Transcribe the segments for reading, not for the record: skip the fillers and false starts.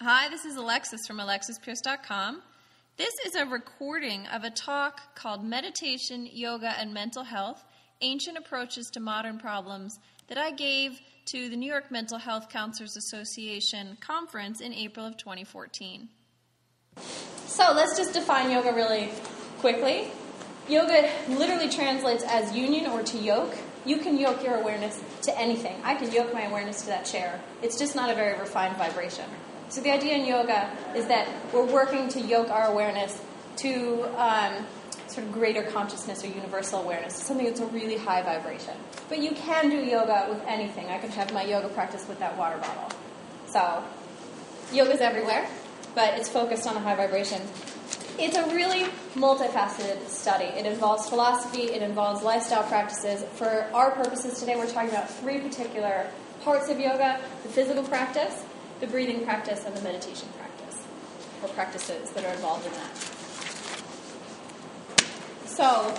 Hi, this is Alexis from AlexisPierce.com. This is a recording of a talk called Meditation, Yoga, and Mental Health, Ancient Approaches to Modern Problems that I gave to the New York Mental Health Counselors Association conference in April of 2014. So let's just define yoga really quickly. Yoga literally translates as union or to yoke. You can yoke your awareness to anything. I can yoke my awareness to that chair. It's just not a very refined vibration. So the idea in yoga is that we're working to yoke our awareness to sort of greater consciousness or universal awareness, something that's a really high vibration. But you can do yoga with anything. I can have my yoga practice with that water bottle. So yoga's everywhere, but it's focused on a high vibration. It's a really multifaceted study. It involves philosophy, it involves lifestyle practices. For our purposes today, we're talking about three particular parts of yoga: the physical practice, the breathing practice, and the meditation practice, or practices that are involved in that. So,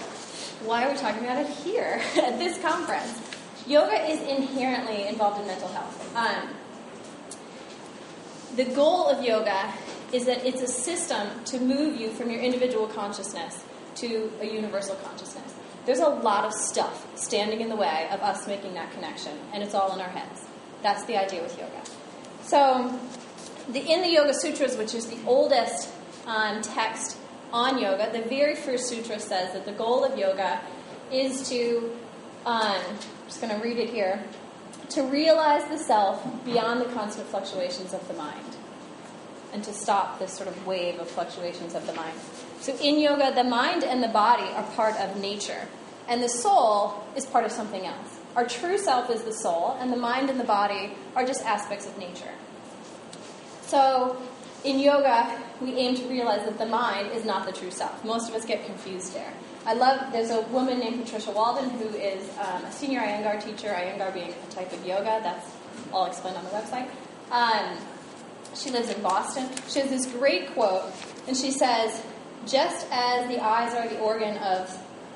why are we talking about it here at this conference? Yoga is inherently involved in mental health. The goal of yoga is that it's a system to move you from your individual consciousness to a universal consciousness. There's a lot of stuff standing in the way of us making that connection, and it's all in our heads. That's the idea with yoga. So, in the Yoga Sutras, which is the oldest text on yoga, the very first sutra says that the goal of yoga is to, I'm just going to read it here, to realize the self beyond the constant fluctuations of the mind, and to stop this sort of wave of fluctuations of the mind. So in yoga, the mind and the body are part of nature, and the soul is part of something else. Our true self is the soul, and the mind and the body are just aspects of nature. So in yoga, we aim to realize that the mind is not the true self. Most of us get confused there. There's a woman named Patricia Walden who is a senior Iyengar teacher, Iyengar being a type of yoga. That's all explained on the website. She lives in Boston. She has this great quote, and she says, just as the eyes are the organ of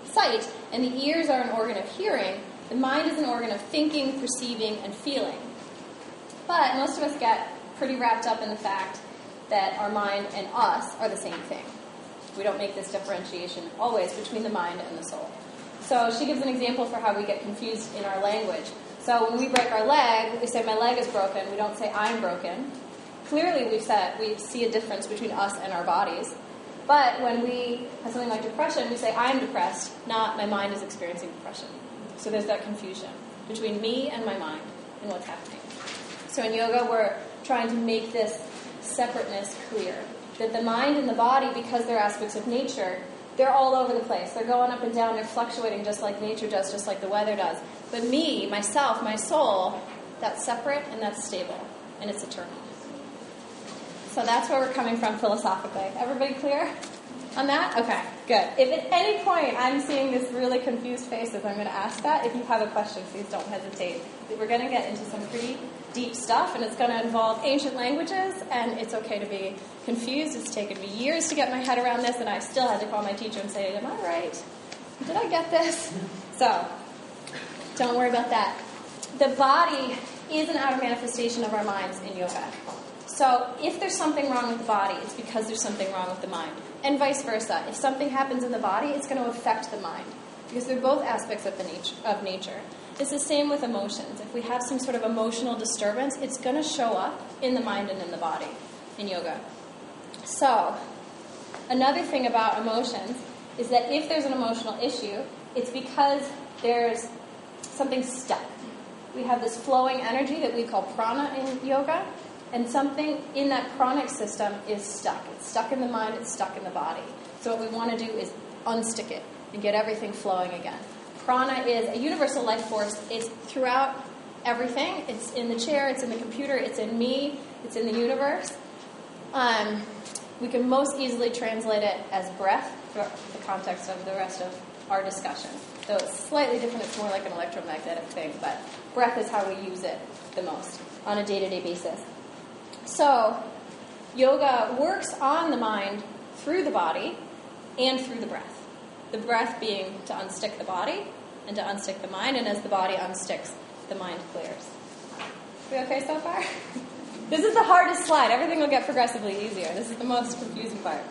sight and the ears are an organ of hearing, the mind is an organ of thinking, perceiving, and feeling. But most of us get pretty wrapped up in the fact that our mind and us are the same thing. We don't make this differentiation always between the mind and the soul. So she gives an example for how we get confused in our language. So when we break our leg, we say, my leg is broken. We don't say, I'm broken. Clearly, we see a difference between us and our bodies. But when we have something like depression, we say, I'm depressed, not my mind is experiencing depression. So there's that confusion between me and my mind and what's happening. So in yoga, we're trying to make this separateness clear. That the mind and the body, because they're aspects of nature, they're all over the place. They're going up and down. They're fluctuating just like nature does, just like the weather does. But me, myself, my soul, that's separate and that's stable. And it's eternal. So that's where we're coming from philosophically. Everybody clear on that? Okay, good. If at any point I'm seeing this really confused faces, I'm going to ask that. If you have a question, please don't hesitate. We're going to get into some pretty deep stuff, and it's going to involve ancient languages, and it's okay to be confused. It's taken me years to get my head around this, and I still had to call my teacher and say, am I right? Did I get this? So, don't worry about that. The body is an outer manifestation of our minds in yoga. So, if there's something wrong with the body, it's because there's something wrong with the mind. And vice versa. If something happens in the body, it's going to affect the mind, because they're both aspects of nature. It's the same with emotions. If we have some sort of emotional disturbance, it's going to show up in the mind and in the body in yoga. So, another thing about emotions is that if there's an emotional issue, it's because there's something stuck. We have this flowing energy that we call prana in yoga, and something in that pranic system is stuck. It's stuck in the mind, it's stuck in the body. So what we want to do is unstick it and get everything flowing again. Prana is a universal life force. It's throughout everything. It's in the chair, it's in the computer, it's in me, it's in the universe. We can most easily translate it as breath for the context of the rest of our discussion. Though it's slightly different, it's more like an electromagnetic thing, but breath is how we use it the most on a day-to-day basis. So, yoga works on the mind through the body and through the breath. The breath being to unstick the body and to unstick the mind, and as the body unsticks, the mind clears. We okay so far? This is the hardest slide. Everything will get progressively easier. This is the most confusing part.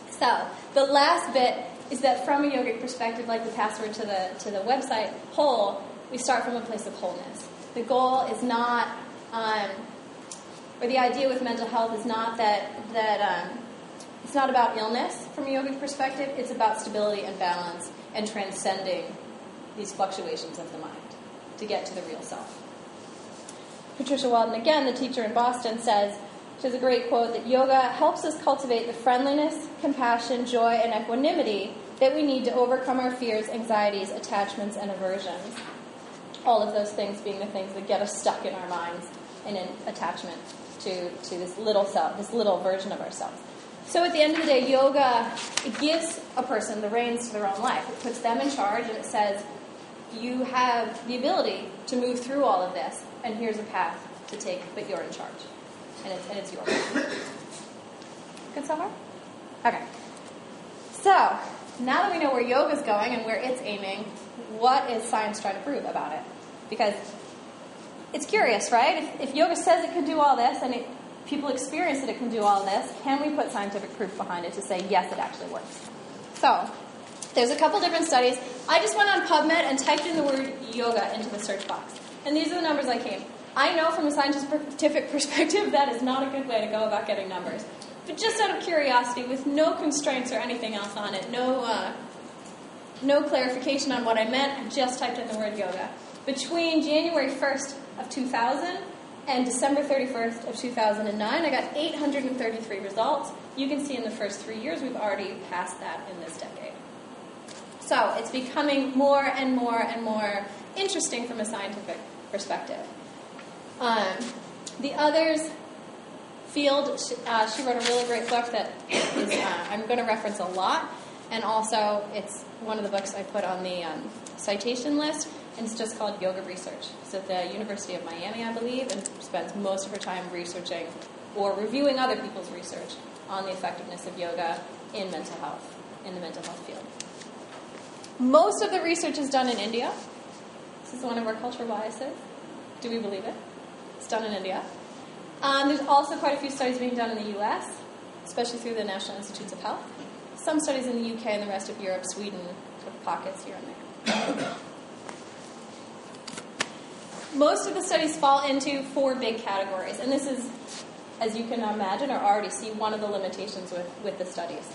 So, the last bit is that from a yogic perspective, like the password to the website, whole, we start from a place of wholeness. The goal is not, or the idea with mental health is not that it's not about illness from a yogic perspective. It's about stability and balance and transcending these fluctuations of the mind to get to the real self. Patricia Walden, again, the teacher in Boston, says, she has a great quote, that yoga helps us cultivate the friendliness, compassion, joy, and equanimity that we need to overcome our fears, anxieties, attachments, and aversions. All of those things being the things that get us stuck in our minds and in attachment to this little self, this little version of ourselves. So at the end of the day, yoga, it gives a person the reins to their own life. It puts them in charge, and it says, you have the ability to move through all of this, and here's a path to take, but you're in charge. And it's yours. Good so far? Okay. So, now that we know where yoga's going and where it's aiming, what is science trying to prove about it? Because it's curious, right? If yoga says it can do all this, and people experience that it can do all this, can we put scientific proof behind it to say, yes, it actually works? So, there's a couple different studies. I just went on PubMed and typed in the word yoga into the search box. And these are the numbers I came. I know from a scientific perspective that is not a good way to go about getting numbers. But just out of curiosity, with no constraints or anything else on it, no clarification on what I meant, I just typed in the word yoga. Between January 1st of 2000 and December 31st of 2009, I got 833 results. You can see in the first 3 years, we've already passed that in this decade. So it's becoming more and more and more interesting from a scientific perspective. The others field, she wrote a really great book that is, I'm going to reference a lot, and also it's one of the books I put on the citation list, and it's just called Yoga Research. It's at the University of Miami, I believe, and spends most of her time researching or reviewing other people's research on the effectiveness of yoga in mental health, in the mental health field. Most of the research is done in India. This is one of our cultural biases. Do we believe it? It's done in India. There's also quite a few studies being done in the U.S., especially through the National Institutes of Health. Some studies in the U.K. and the rest of Europe, Sweden, pockets here and there. Most of the studies fall into 4 big categories, and this is, as you can imagine or already see, one of the limitations with the studies,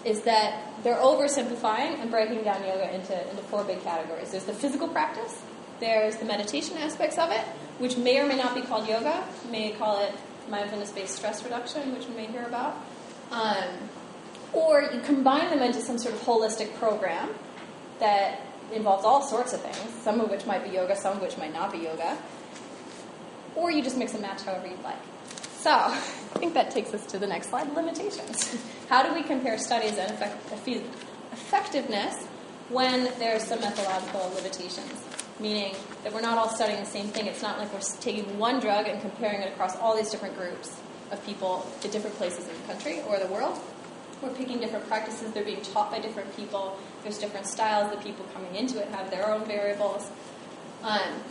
is that they're oversimplifying and breaking down yoga into 4 big categories. There's the physical practice, there's the meditation aspects of it, which may or may not be called yoga. You may call it mindfulness-based stress reduction, which we may hear about. Or you combine them into some sort of holistic program that involves all sorts of things, some of which might be yoga, some of which might not be yoga. Or you just mix and match however you'd like. So, I think that takes us to the next slide, limitations. How do we compare studies and effectiveness when there's some methodological limitations? Meaning that we're not all studying the same thing. It's not like we're taking one drug and comparing it across all these different groups of people at different places in the country or the world. We're picking different practices. They're being taught by different people. There's different styles. The people coming into it have their own variables.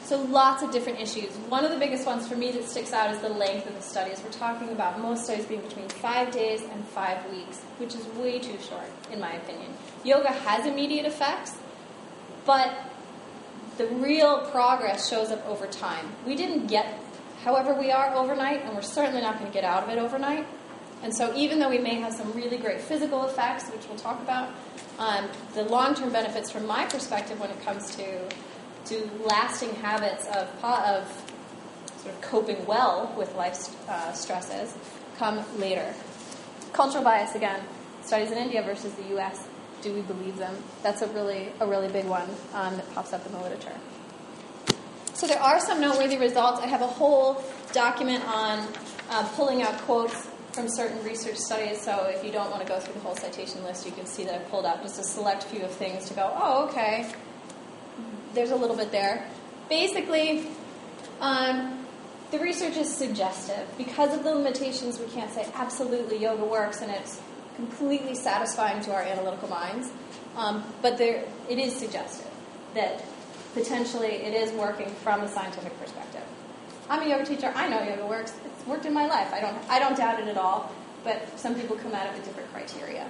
So lots of different issues. One of the biggest ones for me that sticks out is the length of the studies. We're talking about most studies being between 5 days and 5 weeks, which is way too short, in my opinion. Yoga has immediate effects, but the real progress shows up over time. We didn't get however we are overnight, and we're certainly not going to get out of it overnight. And so even though we may have some really great physical effects, which we'll talk about, the long-term benefits from my perspective when it comes to lasting habits of sort of coping well with life stresses come later. Cultural bias, again, studies in India versus the U.S., do we believe them? That's a really big one that pops up in the literature. So there are some noteworthy results. I have a whole document on pulling out quotes from certain research studies, so if you don't want to go through the whole citation list, you can see that I pulled out just a select few of things to go, oh, okay, there's a little bit there. Basically, the research is suggestive. Because of the limitations, we can't say absolutely yoga works and it's completely satisfying to our analytical minds, but it is suggestive that potentially it is working from a scientific perspective. I'm a yoga teacher. I know yoga works. It's worked in my life. I don't doubt it at all. But some people come at it with different criteria.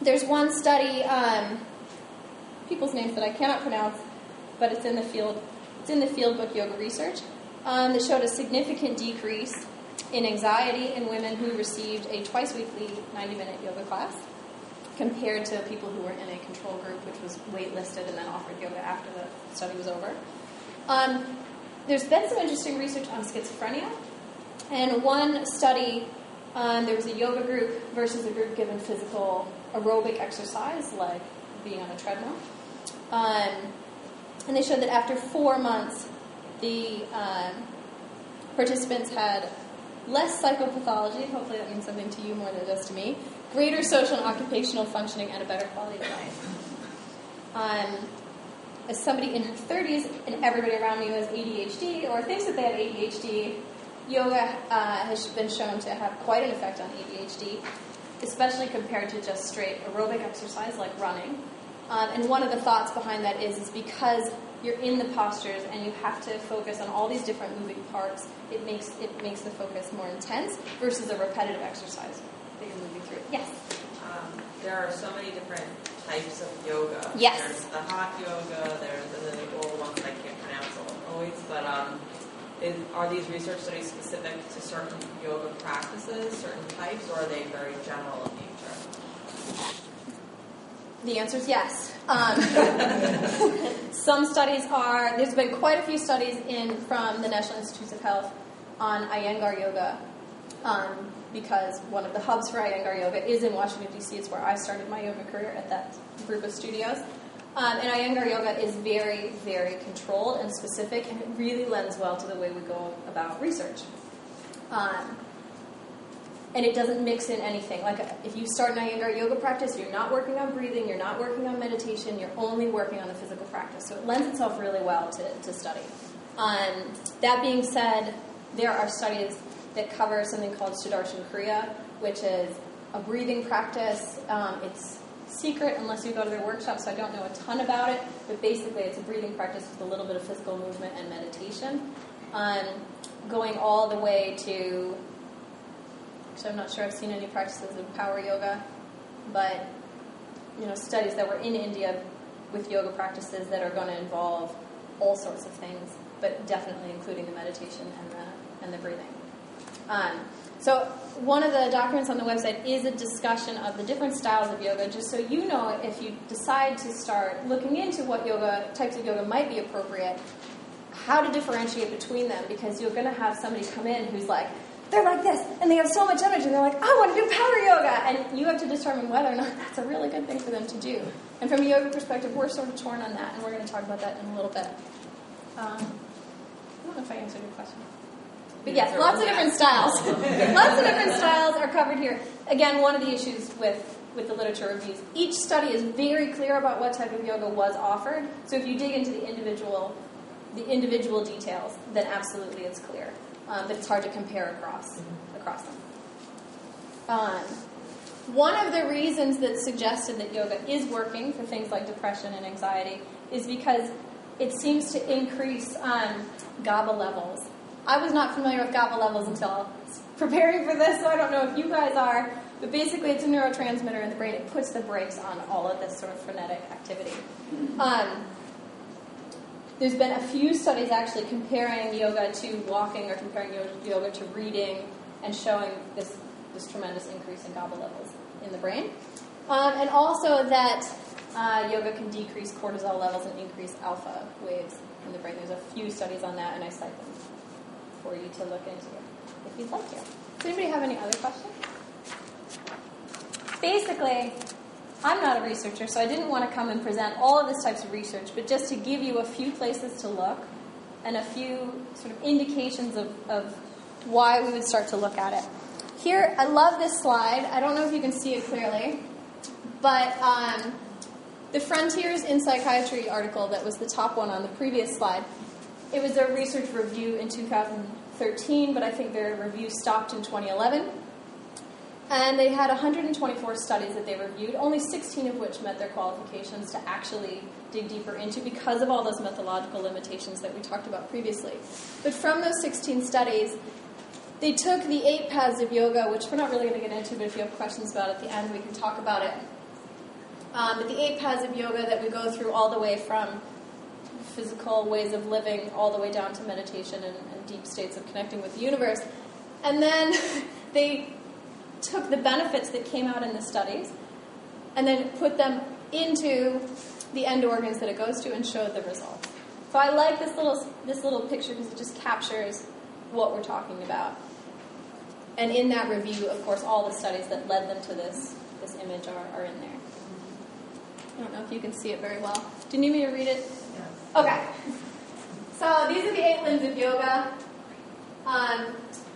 There's one study, people's names that I cannot pronounce, but it's in the field. It's in the field book Yoga Research that showed a significant decrease in anxiety in women who received a twice-weekly 90-minute yoga class compared to people who were in a control group, which was wait-listed and then offered yoga after the study was over. There's been some interesting research on schizophrenia. And one study, there was a yoga group versus a group given physical aerobic exercise, like being on a treadmill. And they showed that after 4 months, the participants had less psychopathology, hopefully that means something to you more than it does to me, greater social and occupational functioning, and a better quality of life. As somebody in her 30s, and everybody around me who has ADHD or thinks that they have ADHD, yoga has been shown to have quite an effect on ADHD, especially compared to just straight aerobic exercise like running. And one of the thoughts behind that is because you're in the postures and you have to focus on all these different moving parts, it makes the focus more intense versus a repetitive exercise that you're moving through. Yes? There are so many different types of yoga. Yes. There's the hot yoga, there's the old ones I can't pronounce always, but are these research studies specific to certain yoga practices, certain types, or are they very general in nature? The answer is yes. Some studies are, there's been quite a few studies from the National Institutes of Health on Iyengar yoga, because one of the hubs for Iyengar yoga is in Washington, D.C. It's where I started my yoga career, at that group of studios. And Iyengar yoga is very, very controlled and specific, and it really lends well to the way we go about research. And it doesn't mix in anything. Like if you start an Iyengar yoga practice, you're not working on breathing, you're not working on meditation, you're only working on the physical practice. So it lends itself really well to study. That being said, there are studies that cover something called Sudarshan Kriya, which is a breathing practice. It's secret unless you go to their workshop, so I don't know a ton about it. But basically, it's a breathing practice with a little bit of physical movement and meditation. Going all the way to... So I'm not sure I've seen any practices of power yoga, but studies that were in India with yoga practices that are going to involve all sorts of things, but definitely including the meditation and the breathing. So one of the documents on the website is a discussion of the different styles of yoga, just so you know if you decide to start looking into what types of yoga might be appropriate, how to differentiate between them, because you're going to have somebody come in who's like, they're like this, and they have so much energy, and they're like, I want to do power yoga, and you have to determine whether or not that's a really good thing for them to do. And from a yoga perspective, we're sort of torn on that, and we're going to talk about that in a little bit. I don't know if I answered your question. But yes, lots of different styles. Lots of different styles are covered here. Again, one of the issues with the literature reviews, each study is very clear about what type of yoga was offered, so if you dig into the individual details, then absolutely it's clear. But it's hard to compare across them. One of the reasons that suggested that yoga is working for things like depression and anxiety is because it seems to increase GABA levels. I was not familiar with GABA levels until preparing for this, so I don't know if you guys are, but basically it's a neurotransmitter in the brain. It puts the brakes on all of this sort of frenetic activity. There's been a few studies actually comparing yoga to walking or comparing yoga to reading and showing this tremendous increase in GABA levels in the brain. And also that yoga can decrease cortisol levels and increase alpha waves in the brain. There's a few studies on that, and I cite them for you to look into if you'd like to. Does anybody have any other questions? Basically, I'm not a researcher, so I didn't want to come and present all of this types of research, but just to give you a few places to look and a few sort of indications of why we would start to look at it. Here, I love this slide. I don't know if you can see it clearly, but the Frontiers in Psychiatry article that was the top one on the previous slide, it was a research review in 2013, but I think their review stopped in 2011. And they had 124 studies that they reviewed, only 16 of which met their qualifications to actually dig deeper into because of all those methodological limitations that we talked about previously. But from those 16 studies, they took the 8 paths of yoga, which we're not really going to get into, but if you have questions about it at the end, we can talk about it. But the 8 paths of yoga that we go through all the way from physical ways of living all the way down to meditation and deep states of connecting with the universe. And then they took the benefits that came out in the studies and then put them into the end organs that it goes to and showed the results. So I like this little picture because it just captures what we're talking about. And in that review, of course, all the studies that led them to this image are in there. I don't know if you can see it very well. Do you need me to read it? Yes. Okay. So these are the 8 limbs of yoga.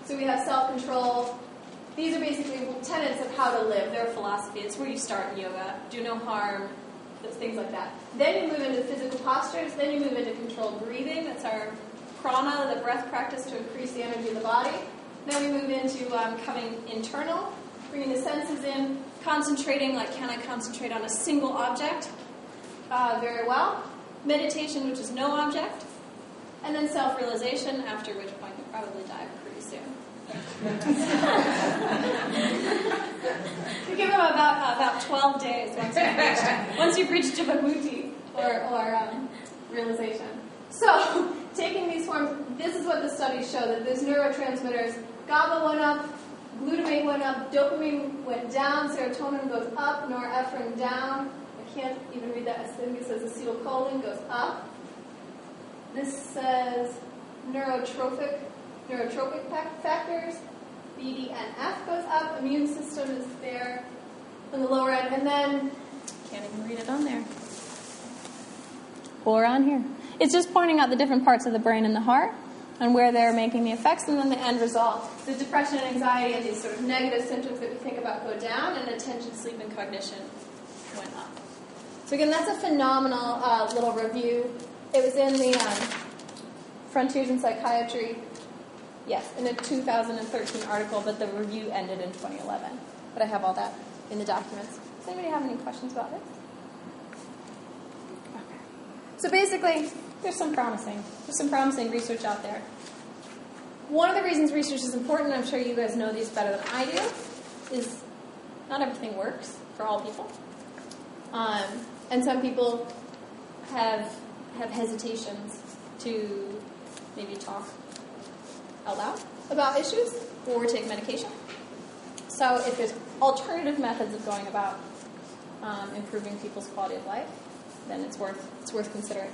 So we have self-control. These are basically tenets of how to live, their philosophy. It's where you start in yoga. Do no harm, things like that. Then you move into physical postures. Then you move into controlled breathing. That's our prana, the breath practice to increase the energy of the body. Then we move into coming internal, bringing the senses in, concentrating, like can I concentrate on a single object? Very well. Meditation, which is no object. And then self-realization, after which point you'll probably die pretty soon. You give them about 12 days once you've reached Jivabhuti or realization. So, taking these forms, this is what the studies show, that those neurotransmitters, GABA went up, glutamate went up, dopamine went down, serotonin goes up, norepinephrine down. I can't even read that. I think it says acetylcholine goes up. This says neurotropic factors. BDNF goes up. Immune system is there on the lower end. And then, can't even read it on there. Or on here. It's just pointing out the different parts of the brain and the heart and where they're making the effects, and then the end result. The depression and anxiety and these sort of negative symptoms that we think about go down, and attention, sleep, and cognition went up. So again, that's a phenomenal little review. It was in the Frontiers in Psychiatry, yes, in a 2013 article, but the review ended in 2011. But I have all that in the documents. Does anybody have any questions about this? Okay. So basically, there's some promising research out there. One of the reasons research is important, and I'm sure you guys know these better than I do, is not everything works for all people. And some people have hesitations to maybe talk out loud about issues or take medication. So if there's alternative methods of going about improving people's quality of life, then it's worth considering.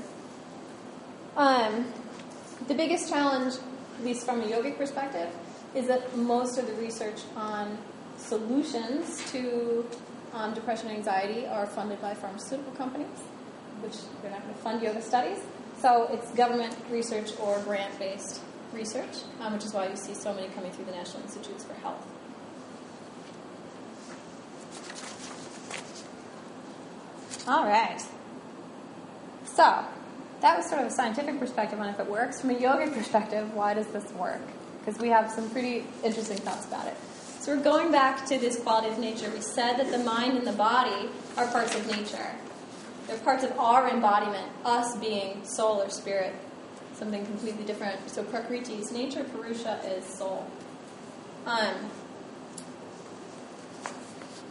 The biggest challenge, at least from a yogic perspective, is that most of the research on solutions to depression and anxiety are funded by pharmaceutical companies, which they're not going to fund yoga studies. So it's government research or grant-based research, which is why you see so many coming through the National Institutes for Health. All right. So that was sort of a scientific perspective on if it works. From a yogic perspective, why does this work? Because we have some pretty interesting thoughts about it. So we're going back to this quality of nature. We said that the mind and the body are parts of nature. They're parts of our embodiment, us being soul or spirit, something completely different. So Prakriti is nature, Purusha is soul.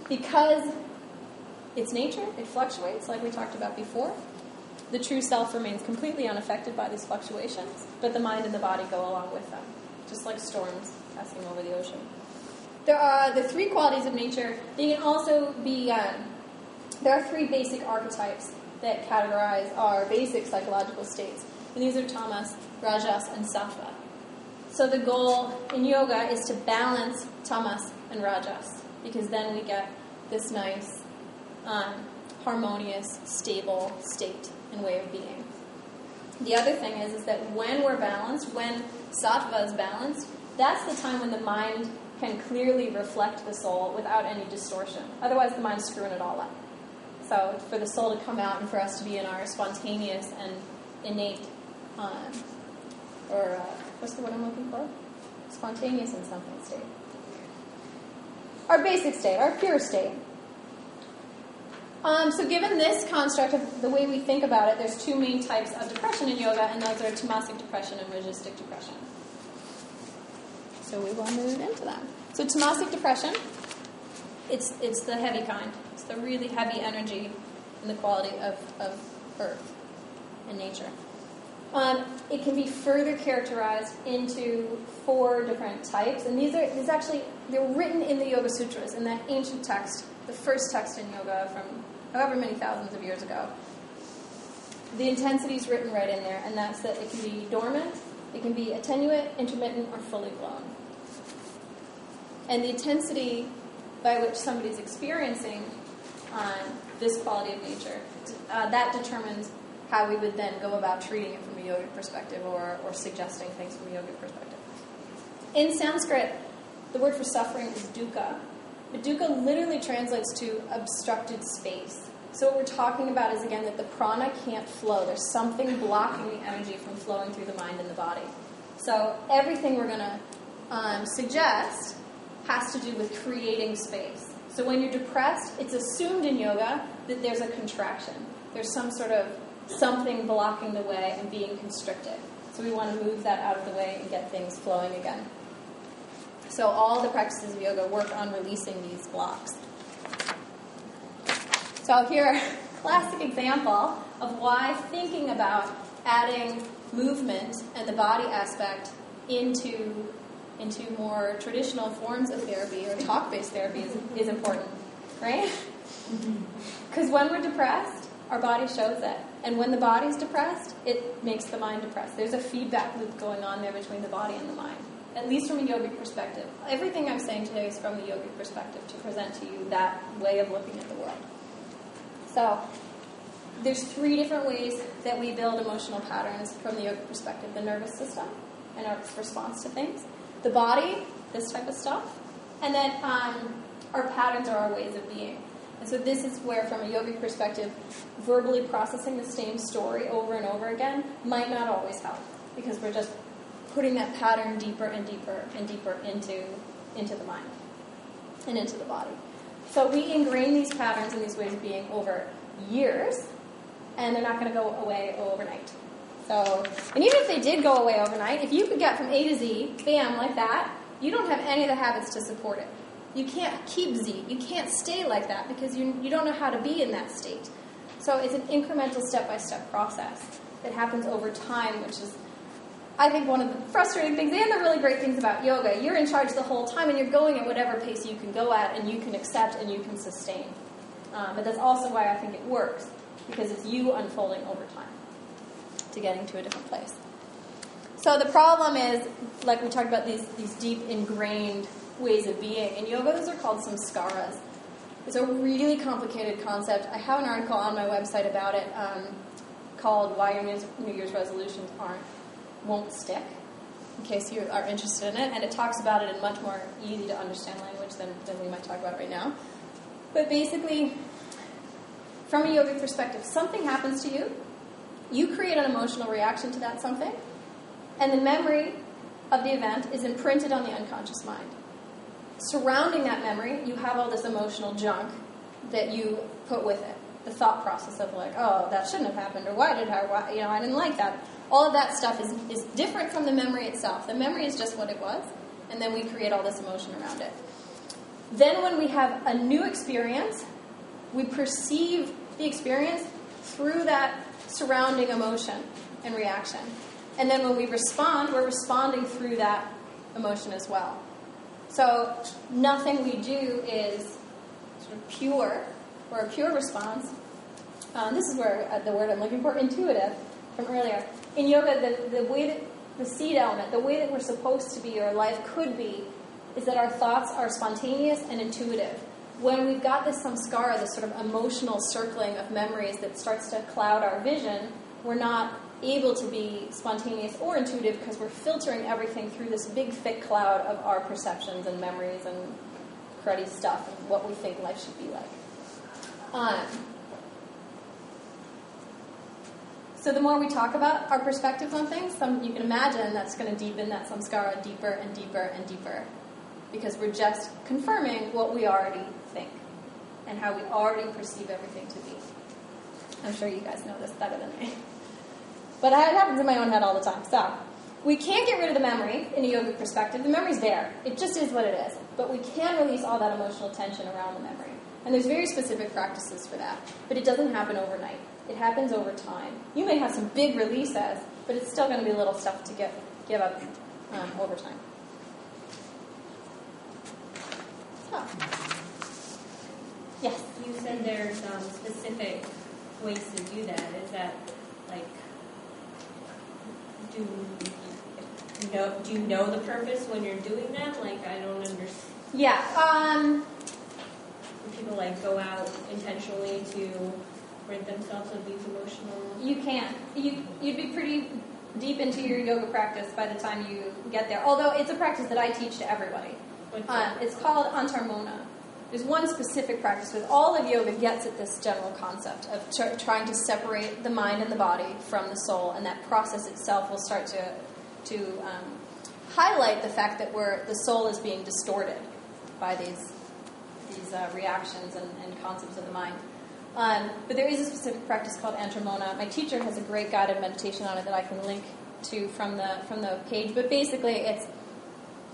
Because it's nature, it fluctuates, like we talked about before. The true self remains completely unaffected by these fluctuations, but the mind and the body go along with them, just like storms passing over the ocean. There are the 3 qualities of nature. They can also be, there are 3 basic archetypes that categorize our basic psychological states. And these are tamas, rajas, and sattva. So the goal in yoga is to balance tamas and rajas, because then we get this nice, harmonious, stable state and way of being. The other thing is that when we're balanced, when sattva is balanced, that's the time when the mind can clearly reflect the soul without any distortion. Otherwise, the mind's screwing it all up. So for the soul to come out and for us to be in our spontaneous and innate, what's the word I'm looking for? Spontaneous and something state. our basic state, our pure state. So given this construct of the way we think about it, there's two main types of depression in yoga, and those are tamasic depression and rajasic depression. So we will move into that. So tamasic depression, it's the heavy kind. It's the really heavy energy and the quality of earth and nature. It can be further characterized into 4 different types, and they're written in the Yoga Sutras, in that ancient text, the first text in yoga from however many thousands of years ago. The intensity is written right in there, and that's that it can be dormant, it can be attenuate, intermittent, or fully blown. And the intensity by which somebody's experiencing this quality of nature, that determines how we would then go about treating it from a yogic perspective or suggesting things from a yogic perspective. In Sanskrit, the word for suffering is dukkha. But dukkha literally translates to obstructed space. So what we're talking about is, again, that the prana can't flow. There's something blocking the energy from flowing through the mind and the body. So everything we're going to suggest has to do with creating space. So when you're depressed, it's assumed in yoga that there's a contraction. There's some sort of something blocking the way and being constricted. So we want to move that out of the way and get things flowing again. So all the practices of yoga work on releasing these blocks. So here, a classic example of why thinking about adding movement and the body aspect into more traditional forms of therapy or talk-based therapy is important, right? Because when we're depressed, our body shows it. And when the body's depressed, it makes the mind depressed. There's a feedback loop going on there between the body and the mind, at least from a yogic perspective. Everything I'm saying today is from the yogic perspective to present to you that way of looking at the world. So there's 3 different ways that we build emotional patterns from the yogic perspective: the nervous system and our response to things, the body, this type of stuff, and then our patterns are our ways of being. And so this is where, from a yogic perspective, verbally processing the same story over and over again might not always help, because we're just putting that pattern deeper and deeper and deeper into the mind and into the body. So we ingrain these patterns and these ways of being over years, and they're not going to go away overnight. So, and even if they did go away overnight, if you could get from A to Z, bam, like that, you don't have any of the habits to support it. You can't keep Z. You can't stay like that because you don't know how to be in that state. So it's an incremental step-by-step process that happens over time, which is, I think, one of the frustrating things and the really great things about yoga. You're in charge the whole time, and you're going at whatever pace you can go at and you can accept and you can sustain. But that's also why I think it works, because it's you unfolding over time to getting to a different place. So the problem is, like we talked about, these deep ingrained ways of being. In yoga, those are called samskaras. It's a really complicated concept. I have an article on my website about it called Why Your New Year's Resolutions Won't Stick, in case you are interested in it. And it talks about it in much more easy to understand language than we might talk about right now. But basically, from a yogic perspective, something happens to you. You create an emotional reaction to that something. And the memory of the event is imprinted on the unconscious mind. Surrounding that memory, you have all this emotional junk that you put with it. The thought process of like, oh, that shouldn't have happened, or I didn't like that. All of that stuff is different from the memory itself. The memory is just what it was, and then we create all this emotion around it. Then when we have a new experience, we perceive the experience through that surrounding emotion and reaction. And then when we respond, we're responding through that emotion as well. So nothing we do is sort of pure, or a pure response. This is where the word I'm looking for, intuitive, from earlier. In yoga, the way that the seed element, the way that we're supposed to be, or life could be, is that our thoughts are spontaneous and intuitive. When we've got this samskara, this sort of emotional circling of memories that starts to cloud our vision, we're not able to be spontaneous or intuitive because we're filtering everything through this big, thick cloud of our perceptions and memories and cruddy stuff and what we think life should be like. So the more we talk about our perspectives on things, you can imagine that's going to deepen that samskara deeper and deeper and deeper. because we're just confirming what we already think and how we already perceive everything to be. I'm sure you guys know this better than me. But it happens in my own head all the time. So, we can't get rid of the memory in a yogic perspective. The memory's there. It just is what it is. But we can release all that emotional tension around the memory. And there's very specific practices for that. But it doesn't happen overnight. It happens over time. You may have some big releases, but it's still going to be little stuff to give up over time. So, yes? You said there's specific ways to do that. Is that like, do you know the purpose when you're doing that? Like, I don't understand. Yeah. Do people like go out intentionally to rid themselves of these emotional? You can. You'd be pretty deep into your yoga practice by the time you get there. Although it's a practice that I teach to everybody. It's called Antarmona. There's one specific practice with all of yoga gets at this general concept of trying to separate the mind and the body from the soul, and that process itself will start to highlight the fact that the soul is being distorted by these reactions and concepts of the mind. But there is a specific practice called Antarmona. My teacher has a great guided meditation on it that I can link to from the page. But basically, it's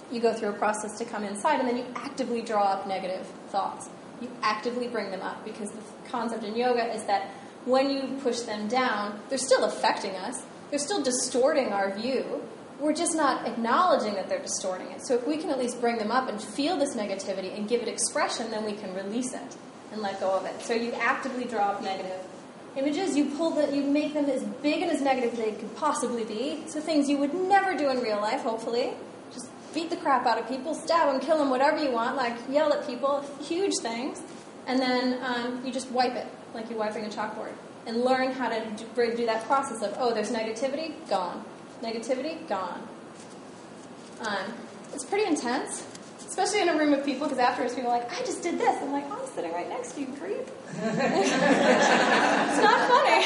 you go through a process to come inside, and then you actively draw up negative thoughts. You actively bring them up, because the concept in yoga is that when you push them down, they're still affecting us. They're still distorting our view. We're just not acknowledging that they're distorting it. So if we can at least bring them up and feel this negativity and give it expression, then we can release it and let go of it. So you actively draw up negative images. You make them as big and as negative as they could possibly be. So things you would never do in real life, hopefully. Just beat the crap out of people, stab them, kill them, whatever you want, like yell at people, huge things. And then you just wipe it, like you're wiping a chalkboard. And learn how to do that process of, there's negativity, gone. Negativity, gone. It's pretty intense, especially in a room of people, because afterwards people are like, I just did this. I'm like, I'm sitting right next to you, creep. It's not funny.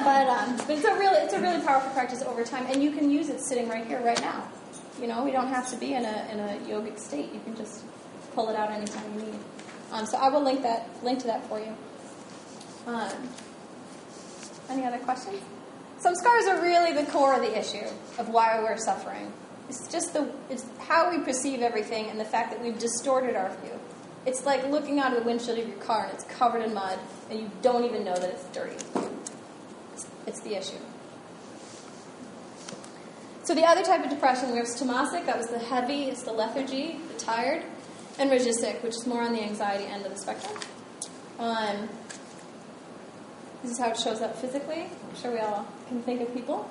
But it's a really powerful practice over time, and you can use it sitting right here, right now. You know, we don't have to be in a yogic state. You can just pull it out anytime you need. So I will link to that for you. Any other questions? Samskaras are really the core of the issue of why we're suffering. It's how we perceive everything and the fact that we've distorted our view. It's like looking out of the windshield of your car and it's covered in mud and you don't even know that it's dirty. It's the issue. So the other type of depression, we have tamasic, that was the heavy, it's the lethargy, the tired, and rajasic, which is more on the anxiety end of the spectrum. This is how it shows up physically. I'm sure we all can think of people,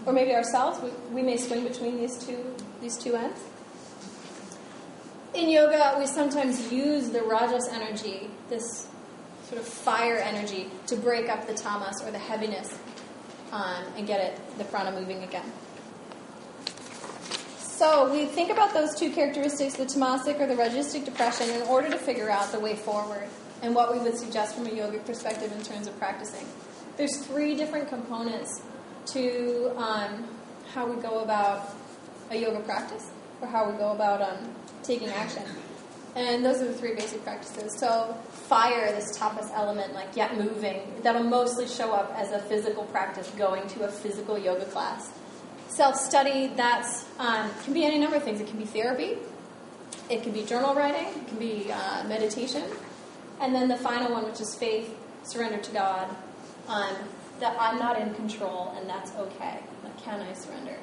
or maybe ourselves. We may swing between these two ends. In yoga, we sometimes use the rajas energy, this sort of fire energy, to break up the tamas or the heaviness, and get the prana moving again. So we think about those two characteristics, the tamasic or the rajasic depression, in order to figure out the way forward and what we would suggest from a yogic perspective in terms of practicing. There's 3 different components to how we go about a yoga practice, or how we go about taking action. And those are the 3 basic practices. So fire, this tapas element, like get moving, that'll mostly show up as a physical practice, going to a physical yoga class. Self-study, that can be any number of things. It can be therapy, it can be journal writing, it can be meditation. And then the final one, which is faith, surrender to God, that I'm not in control and that's okay. Like, can I surrender?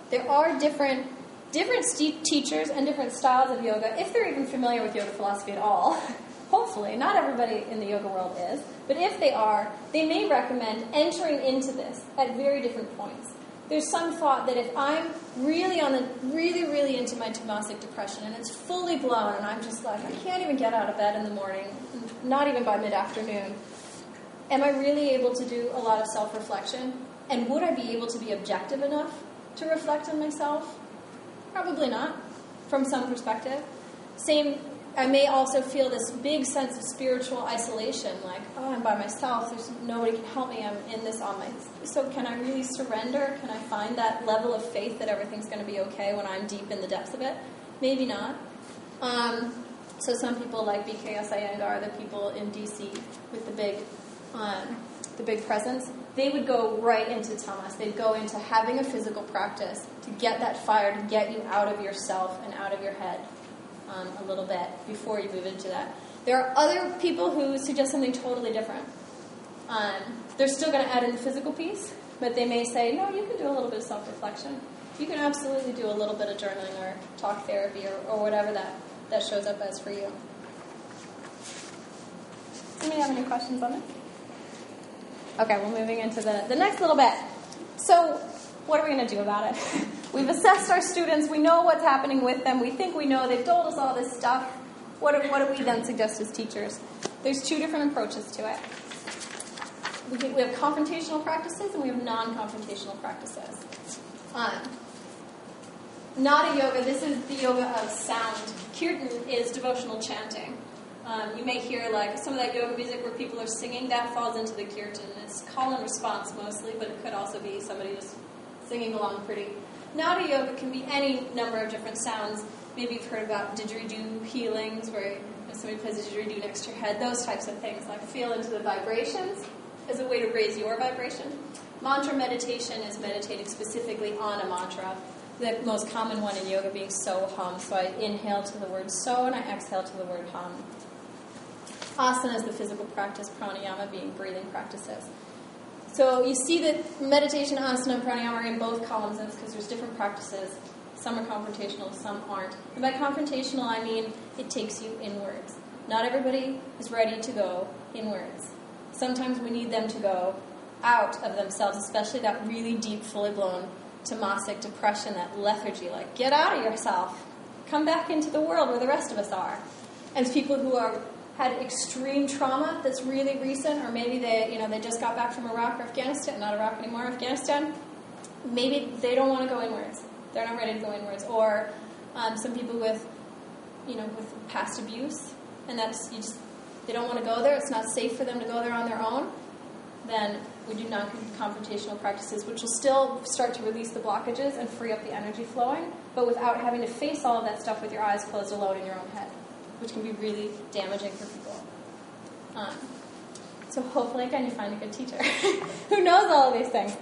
There are different teachers and different styles of yoga, if they're even familiar with yoga philosophy at all. Hopefully, not everybody in the yoga world is, but if they are, they may recommend entering into this at very different points. There's some thought that if I'm really really into my tamasic depression and it's fully blown and I'm just like, I can't even get out of bed in the morning, not even by mid-afternoon, am I really able to do a lot of self-reflection? And would I be able to be objective enough to reflect on myself? Probably not, from some perspective. I may also feel this big sense of spiritual isolation, like, I'm by myself, there's nobody can help me, I'm in this on my... So can I really surrender? Can I find that level of faith that everything's going to be okay when I'm deep in the depths of it? Maybe not. So some people like BKS Iyengar, the people in DC with the big presence, they would go right into tamas. They'd go into having a physical practice to get that fire, to get you out of yourself and out of your head a little bit before you move into that. There are other people who suggest something totally different. They're still going to add in the physical piece, but they may say, no, you can do a little bit of self-reflection. You can absolutely do a little bit of journaling or talk therapy or whatever that shows up as for you. Anybody have any questions on it? Okay, we're moving into the next little bit. So what are we going to do about it? We've assessed our students. We know what's happening with them. We think we know. They've told us all this stuff. What do we then suggest as teachers? There's two different approaches to it. We have confrontational practices and we have non-confrontational practices. Nada yoga, this is the yoga of sound. Kirtan is devotional chanting. You may hear like some of that yoga music where people are singing. That falls into the kirtan. It's call and response mostly, but it could also be somebody just singing along pretty. Nada yoga can be any number of different sounds. Maybe you've heard about didgeridoo healings, where if somebody plays a didgeridoo next to your head, those types of things. Like feel into the vibrations as a way to raise your vibration. Mantra meditation is meditating specifically on a mantra. The most common one in yoga being so hum. So I inhale to the word so and I exhale to the word hum. Asana is the physical practice, pranayama being breathing practices. So you see that meditation, asana, and pranayama are in both columns, and it's because there's different practices. Some are confrontational, some aren't. And by confrontational, I mean it takes you inwards. Not everybody is ready to go inwards. Sometimes we need them to go out of themselves, especially that really deep, fully blown tamasic depression, that lethargy, like get out of yourself. Come back into the world where the rest of us are. And people who had extreme trauma that's really recent, or maybe they just got back from Iraq or Afghanistan, not Iraq anymore, Afghanistan, maybe they don't want to go inwards. They're not ready to go inwards. Or some people with past abuse, and they don't want to go there. It's not safe for them to go there on their own. Then we do non-confrontational practices, which will still start to release the blockages and free up the energy flowing, but without having to face all of that stuff with your eyes closed alone in your own head, which can be really damaging for people. So hopefully, again, you find a good teacher who knows all of these things.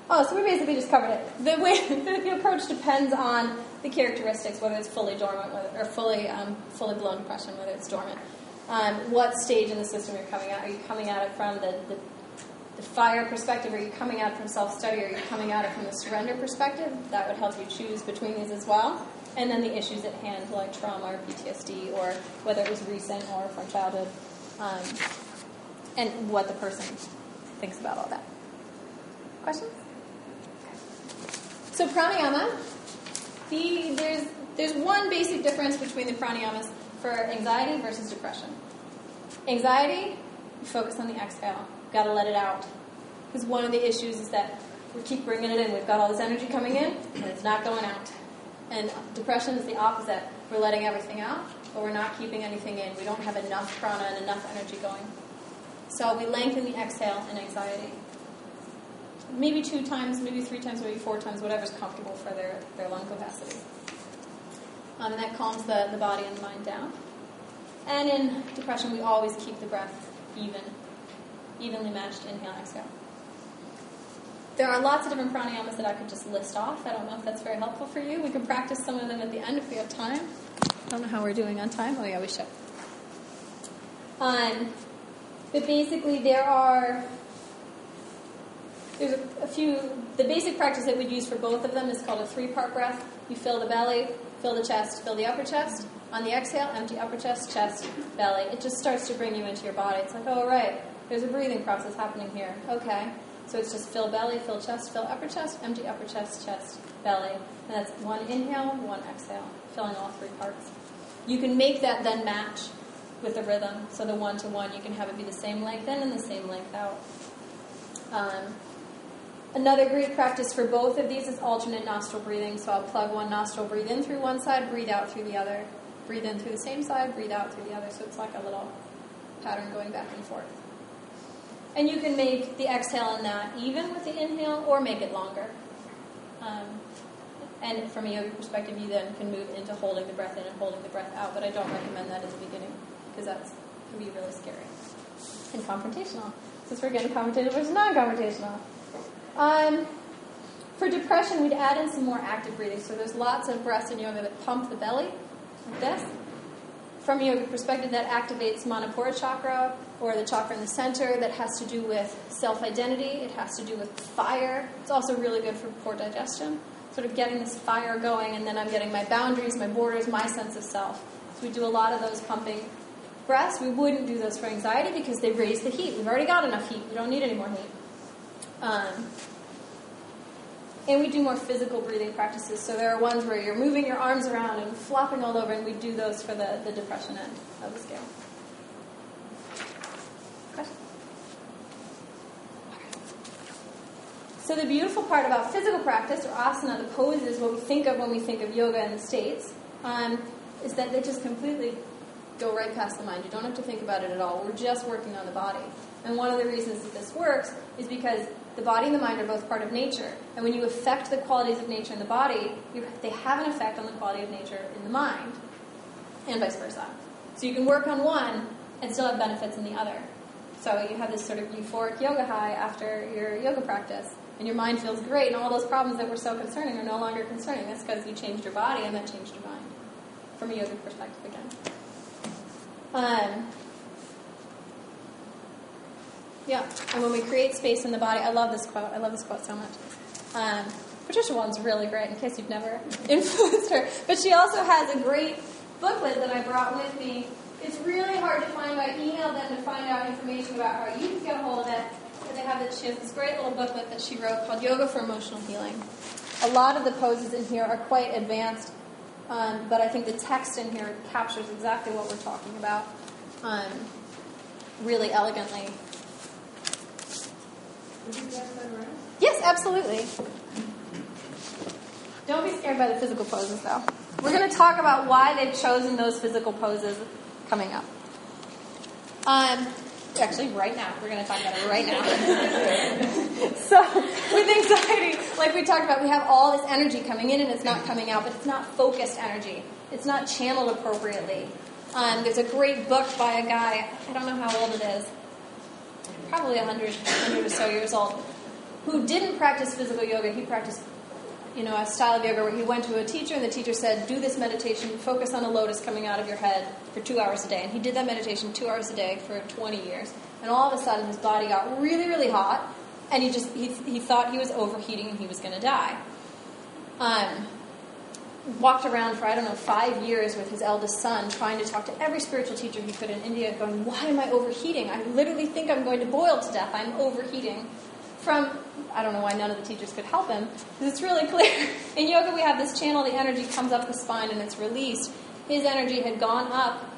Oh, so we basically just covered it. The approach depends on the characteristics, whether it's fully dormant or fully blown depression, whether it's dormant. What stage in the system you're coming at. Are you coming at it from the fire perspective? Are you coming at it from self-study? Are you coming at it from the surrender perspective? That would help you choose between these as well. And then the issues at hand, like trauma or PTSD, or whether it was recent or from childhood, and what the person thinks about all that. Questions? Okay. So pranayama, there's one basic difference between the pranayamas for anxiety versus depression. Anxiety, you focus on the exhale. You've got to let it out. Because one of the issues is that we keep bringing it in. We've got all this energy coming in, and it's not going out. And depression is the opposite. We're letting everything out, but we're not keeping anything in. We don't have enough prana and enough energy going. So we lengthen the exhale in anxiety. Maybe 2 times, maybe 3 times, maybe 4 times, whatever's comfortable for their lung capacity. And that calms the body and the mind down. And in depression, we always keep the breath evenly matched, inhale, exhale. There are lots of different pranayamas that I could just list off. I don't know if that's very helpful for you. We can practice some of them at the end if we have time. I don't know how we're doing on time. Oh, yeah, we should. But basically, there's a few. The basic practice that we'd use for both of them is called a 3-part breath. You fill the belly, fill the chest, fill the upper chest. On the exhale, empty upper chest, belly. It just starts to bring you into your body. It's like, oh, right, there's a breathing process happening here. Okay. So it's just fill belly, fill chest, fill upper chest, empty upper chest, belly. And that's 1 inhale, 1 exhale, filling all 3 parts. You can make that then match with the rhythm. So the 1-to-1, you can have it be the same length in and the same length out. Another great practice for both of these is alternate nostril breathing. So I'll plug one nostril, breathe in through one side, breathe out through the other. Breathe in through the same side, breathe out through the other. So it's like a little pattern going back and forth. And you can make the exhale in that even with the inhale or make it longer. And from a yogic perspective, you then can move into holding the breath in and holding the breath out. But I don't recommend that at the beginning because that can be really scary and confrontational. Since we're getting confrontational versus non-confrontational. For depression, we'd add in some more active breathing. So there's lots of breaths in yoga that pump the belly, like this. From a yogic perspective, that activates Manipura chakra, or the chakra in the center, that has to do with self-identity. It has to do with fire. It's also really good for digestion, sort of getting this fire going, and then I'm getting my boundaries, my borders, my sense of self. So we do a lot of those pumping breaths. We wouldn't do those for anxiety because they raise the heat. We've already got enough heat. We don't need any more heat. And we do more physical breathing practices. So there are ones where you're moving your arms around and flopping all over, and we do those for the depression end of the scale. Question? So the beautiful part about physical practice, or asana, the poses, what we think of when we think of yoga in the States, is that they just completely go right past the mind. You don't have to think about it at all. We're just working on the body. And one of the reasons that this works is because the body and the mind are both part of nature. And when you affect the qualities of nature in the body, they have an effect on the quality of nature in the mind, and vice versa. So you can work on one and still have benefits in the other. So you have this sort of euphoric yoga high after your yoga practice, and your mind feels great, and all those problems that were so concerning are no longer concerning. That's because you changed your body, and that changed your mind, from a yogic perspective again. Yeah, and when we create space in the body, I love this quote. I love this quote so much. Patricia One's really great, in case you've never influenced her. But she also has a great booklet that I brought with me. It's really hard to find. I emailed them to find out information about how you can get a hold of it. But she has this great little booklet that she wrote called Yoga for Emotional Healing. A lot of the poses in here are quite advanced, but I think the text in here captures exactly what we're talking about really elegantly. Yes, absolutely. Don't be scared by the physical poses, though. We're going to talk about why they've chosen those physical poses coming up. Actually, right now. We're going to talk about it right now. So, with anxiety, like we talked about, we have all this energy coming in and it's not coming out, but it's not focused energy. It's not channeled appropriately. There's a great book by a guy, I don't know how old it is, probably 100 or so years old, who didn't practice physical yoga. He practiced, a style of yoga where he went to a teacher and the teacher said, do this meditation, focus on a lotus coming out of your head for 2 hours a day. And he did that meditation 2 hours a day for 20 years. And all of a sudden his body got really, really hot, and he thought he was overheating and he was going to die. Walked around for, 5 years with his eldest son, trying to talk to every spiritual teacher he could in India, going, why am I overheating? I literally think I'm going to boil to death. I'm overheating. I don't know why none of the teachers could help him, because it's really clear. In yoga, we have this channel, the energy comes up the spine and it's released. His energy had gone up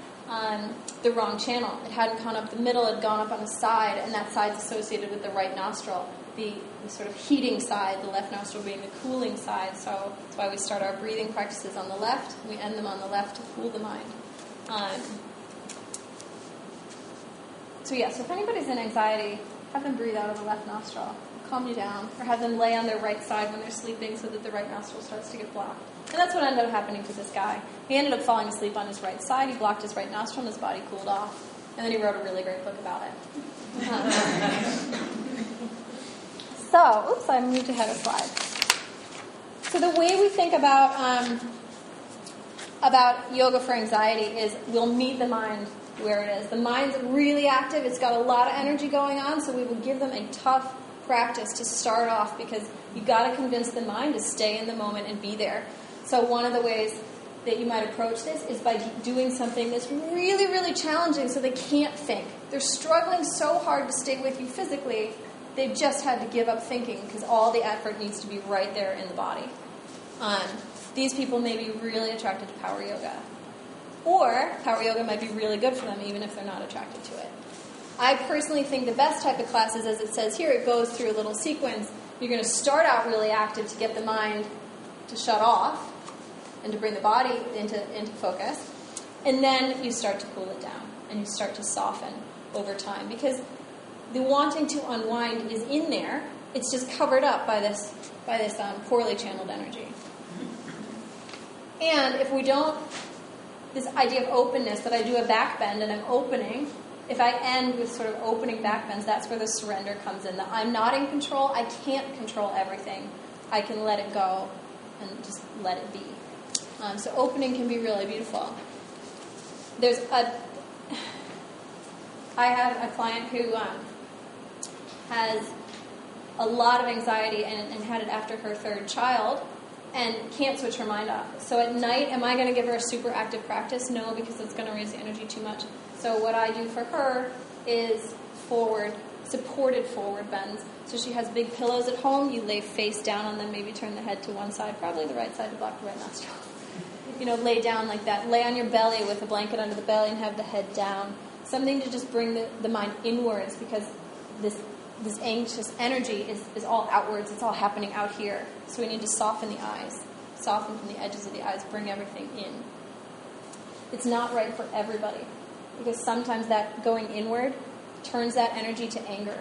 the wrong channel. It hadn't gone up the middle, it had gone up on the side, and that side's associated with the right nostril. The sort of heating side, the left nostril being the cooling side. So that's why we start our breathing practices on the left. We end them on the left to cool the mind. So if anybody's in anxiety, have them breathe out of the left nostril. Calm you down. Or have them lay on their right side when they're sleeping so that the right nostril starts to get blocked. And that's what ended up happening to this guy. He ended up falling asleep on his right side. He blocked his right nostril and his body cooled off. And then he wrote a really great book about it. So, I moved ahead a slide. So the way we think about yoga for anxiety is we'll meet the mind where it is. The mind's really active. It's got a lot of energy going on, so we will give them a tough practice to start off because you've got to convince the mind to stay in the moment and be there. So one of the ways that you might approach this is by doing something that's really, really challenging so they can't think. They're struggling so hard to stay with you physically, they've just had to give up thinking because all the effort needs to be right there in the body. These people may be really attracted to power yoga. Or power yoga might be really good for them even if they're not attracted to it. I personally think the best type of class is, as it says here, it goes through a little sequence. You're going to start out really active to get the mind to shut off and to bring the body into focus. And then you start to cool it down and you start to soften over time because the wanting to unwind is in there. It's just covered up by this poorly channeled energy. And if we don't, this idea of openness, that I do a back bend and I'm opening, if I end with sort of opening back bends, that's where the surrender comes in. That I'm not in control. I can't control everything. I can let it go and just let it be. So opening can be really beautiful. I have a client who has a lot of anxiety and had it after her third child and can't switch her mind off. So at night, am I going to give her a super active practice? No, because it's going to raise the energy too much. So what I do for her is supported forward bends. So she has big pillows at home. You lay face down on them, maybe turn the head to one side, probably the right side to block the right nostril. Lay down like that. Lay on your belly with a blanket under the belly and have the head down. Something to just bring the mind inwards, because this anxious energy is all outwards. It's all happening out here. So we need to soften the eyes. Soften from the edges of the eyes. Bring everything in. It's not right for everybody, because sometimes that going inward turns that energy to anger.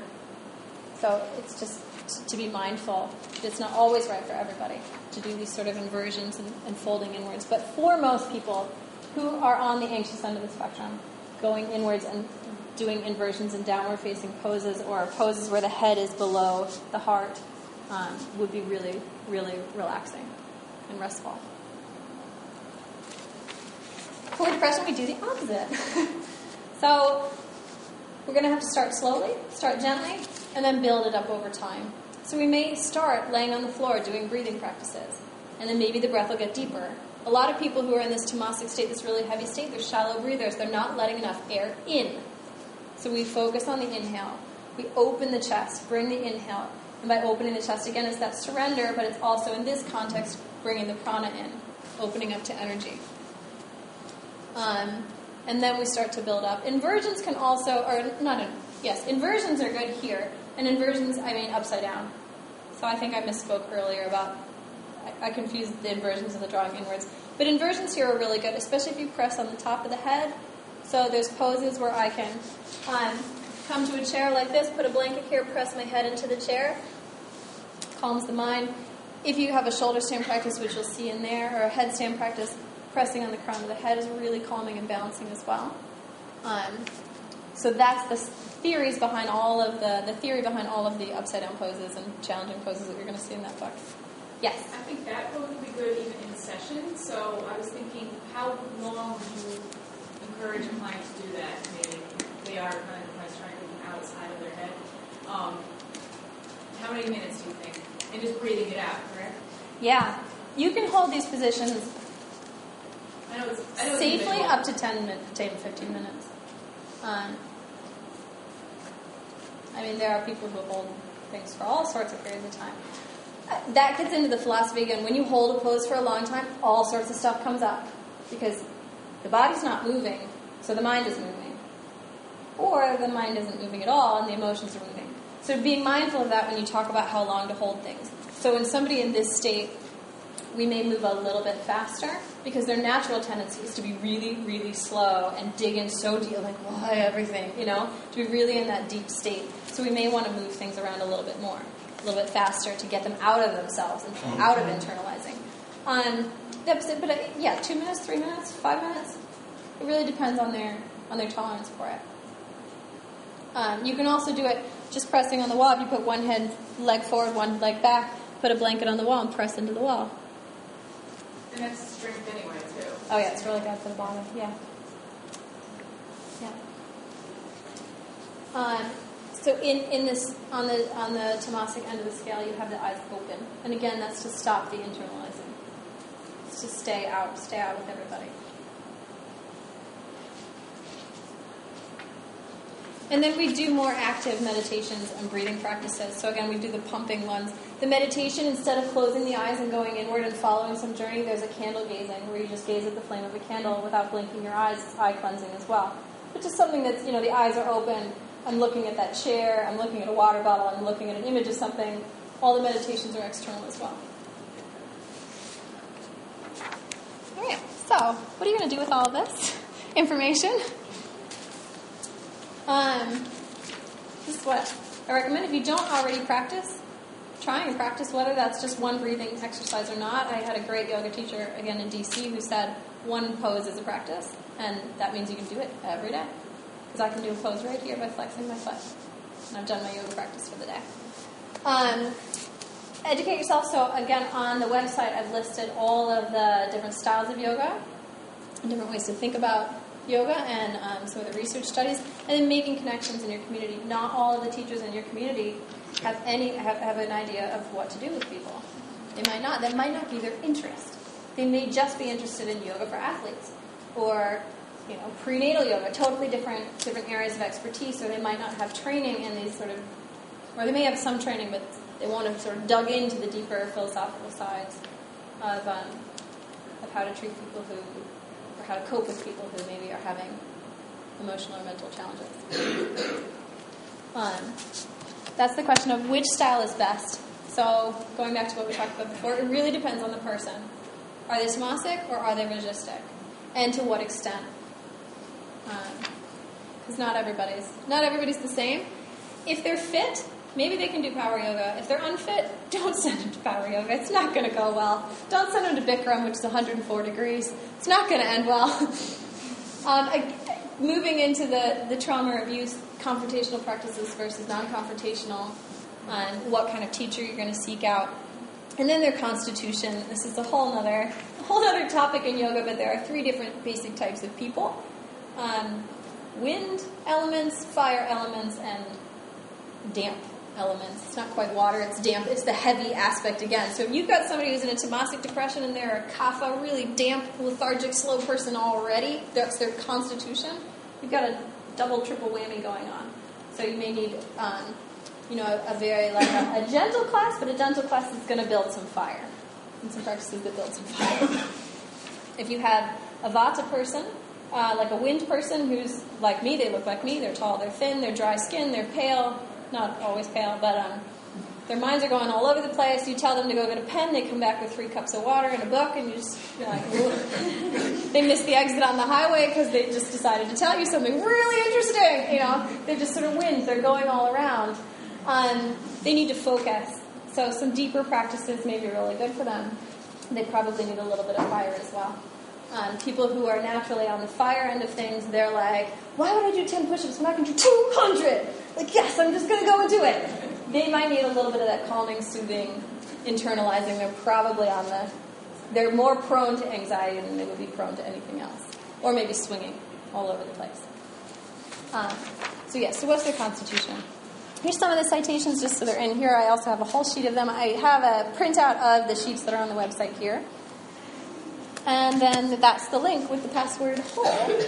So it's just to be mindful. It's not always right for everybody to do these sort of inversions and folding inwards. But for most people who are on the anxious end of the spectrum, going inwards and doing inversions and downward-facing poses, or poses where the head is below the heart, would be really, really relaxing and restful. For depression, we do the opposite. So we're going to have to start slowly, start gently, and then build it up over time. So we may start laying on the floor doing breathing practices, and then maybe the breath will get deeper. A lot of people who are in this tamasic state, this really heavy state, they're shallow breathers. They're not letting enough air in. So we focus on the inhale. We open the chest, bring the inhale. And by opening the chest, again, it's that surrender, but it's also, in this context, bringing the prana in, opening up to energy. And then we start to build up. Inversions can also, inversions are good here. And inversions, I mean upside down. So I think I misspoke earlier about, I confused the inversions and the drawing inwards. But inversions here are really good, especially if you press on the top of the head. So there's poses where I can come to a chair like this, put a blanket here, press my head into the chair. Calms the mind. If you have a shoulder stand practice, which you'll see in there, or a headstand practice, pressing on the crown of the head is really calming and balancing as well. So that's the theories behind all of the theory behind all of the upside down poses and challenging poses that you're going to see in that book. Yes? I think that book would be good even in session. So I was thinking, how long would you encourage a client to do that? Maybe they are kind of trying to look outside of their head. How many minutes do you think? And just breathing it out, correct? Yeah. You can hold these positions I know safely up to 10 to 15 minutes. There are people who hold things for all sorts of periods of time. That gets into the philosophy again. When you hold a pose for a long time, all sorts of stuff comes up, because the body's not moving, so the mind is moving. Or the mind isn't moving at all, and the emotions are moving. So being mindful of that when you talk about how long to hold things. So when somebody in this state, we may move a little bit faster, because their natural tendency is to be really, really slow and dig in so deep, like, why everything, to be really in that deep state. So we may want to move things around a little bit more, a little bit faster, to get them out of themselves and out of internalizing. 2 minutes, 3 minutes, 5 minutes. It really depends on their tolerance for it. You can also do it just pressing on the wall. If you put one leg forward, one leg back, put a blanket on the wall and press into the wall. And that's strength anyway, too. Oh yeah, it's really good for the body. Yeah. So in this on the tamasic end of the scale, you have the eyes open, and again, that's to stop the internalizing. It's to stay out with everybody. And then we do more active meditations and breathing practices. So again, we do the pumping ones. The meditation, instead of closing the eyes and going inward and following some journey, there's a candle gazing, where you just gaze at the flame of a candle without blinking your eyes. It's eye cleansing as well. But just something that's, the eyes are open. I'm looking at that chair. I'm looking at a water bottle. I'm looking at an image of something. All the meditations are external as well. All right. So, what are you going to do with all of this information? This is what I recommend. If you don't already practice, trying and practice, whether that's just one breathing exercise or not. I had a great yoga teacher, again in DC, who said one pose is a practice, and that means you can do it every day. Because I can do a pose right here by flexing my foot. And I've done my yoga practice for the day. Educate yourself. So again, on the website, I've listed all of the different styles of yoga and different ways to think about yoga and some of the research studies, and then making connections in your community. Not all of the teachers in your community have an idea of what to do with people. They might not. That might not be their interest. They may just be interested in yoga for athletes, or prenatal yoga, totally different areas of expertise. Or they might not have training in these sort of, or they may have some training, but they won't have sort of dug into the deeper philosophical sides of how to treat people who, or how to cope with people who maybe are having emotional or mental challenges. That's the question of which style is best. So going back to what we talked about before, it really depends on the person. Are they samasic or are they rajastic? And to what extent? Because not everybody's the same. If they're fit, maybe they can do power yoga. If they're unfit, don't send them to power yoga. It's not going to go well. Don't send them to Bikram, which is 104 degrees. It's not going to end well. Moving into the trauma abuse, confrontational practices versus non-confrontational, and what kind of teacher you're going to seek out. And then their constitution. This is a whole other topic in yoga, but there are 3 different basic types of people. Wind elements, fire elements, and damp elements. It's not quite water, it's damp. It's the heavy aspect again. So if you've got somebody who's in a tamasic depression and they're a kapha, really damp, lethargic, slow person already, that's their constitution, you've got a double, triple whammy going on. So you may need, a very, a gentle class, but a gentle class that's going to build some fire. And some practices that build some fire. If you have a vata person, like a wind person who's like me, they look like me, they're tall, they're thin, they're dry skin, they're pale, not always pale, but their minds are going all over the place. You tell them to go get a pen, they come back with 3 cups of water and a book, and you're like, they miss the exit on the highway because they just decided to tell you something really interesting. They're just sort of wind, they're going all around. They need to focus. So some deeper practices may be really good for them. They probably need a little bit of fire as well. People who are naturally on the fire end of things, they're like, why would I do 10 push-ups when I can do 200? Yes, I'm just going to go and do it. They might need a little bit of that calming, soothing, internalizing. They're more prone to anxiety than they would be prone to anything else. Or maybe swinging all over the place. So what's their constitution? Here's some of the citations just so they're in here. I also have a whole sheet of them. I have a printout of the sheets that are on the website here. And then that's the link with the password whole.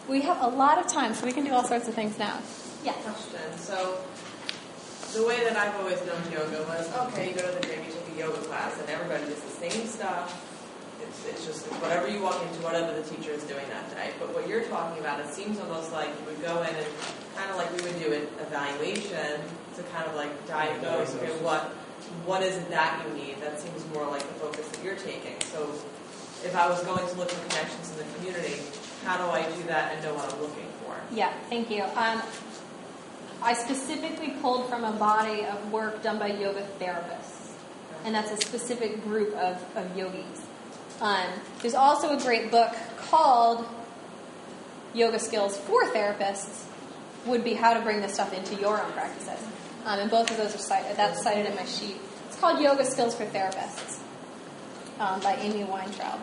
We have a lot of time, so we can do all sorts of things now. Yeah. Question. So the way that I've always done yoga was, okay, you go to the gym, you take a yoga class, and everybody does the same stuff. It's just whatever you walk into, whatever the teacher is doing that day. But what you're talking about, it seems almost like you would go in and kind of like we would do an evaluation to kind of like diagnose, okay, what is it that you need? That seems more like the focus that you're taking. So if I was going to look for connections in the community, how do I do that and know what I'm looking for? Yeah, thank you. I specifically pulled from a body of work done by yoga therapists. And that's a specific group of yogis. There's also a great book called Yoga Skills for Therapists, would be how to bring this stuff into your own practices. And both of those are cited. That's cited in my sheet. It's called Yoga Skills for Therapists by Amy Weintraub.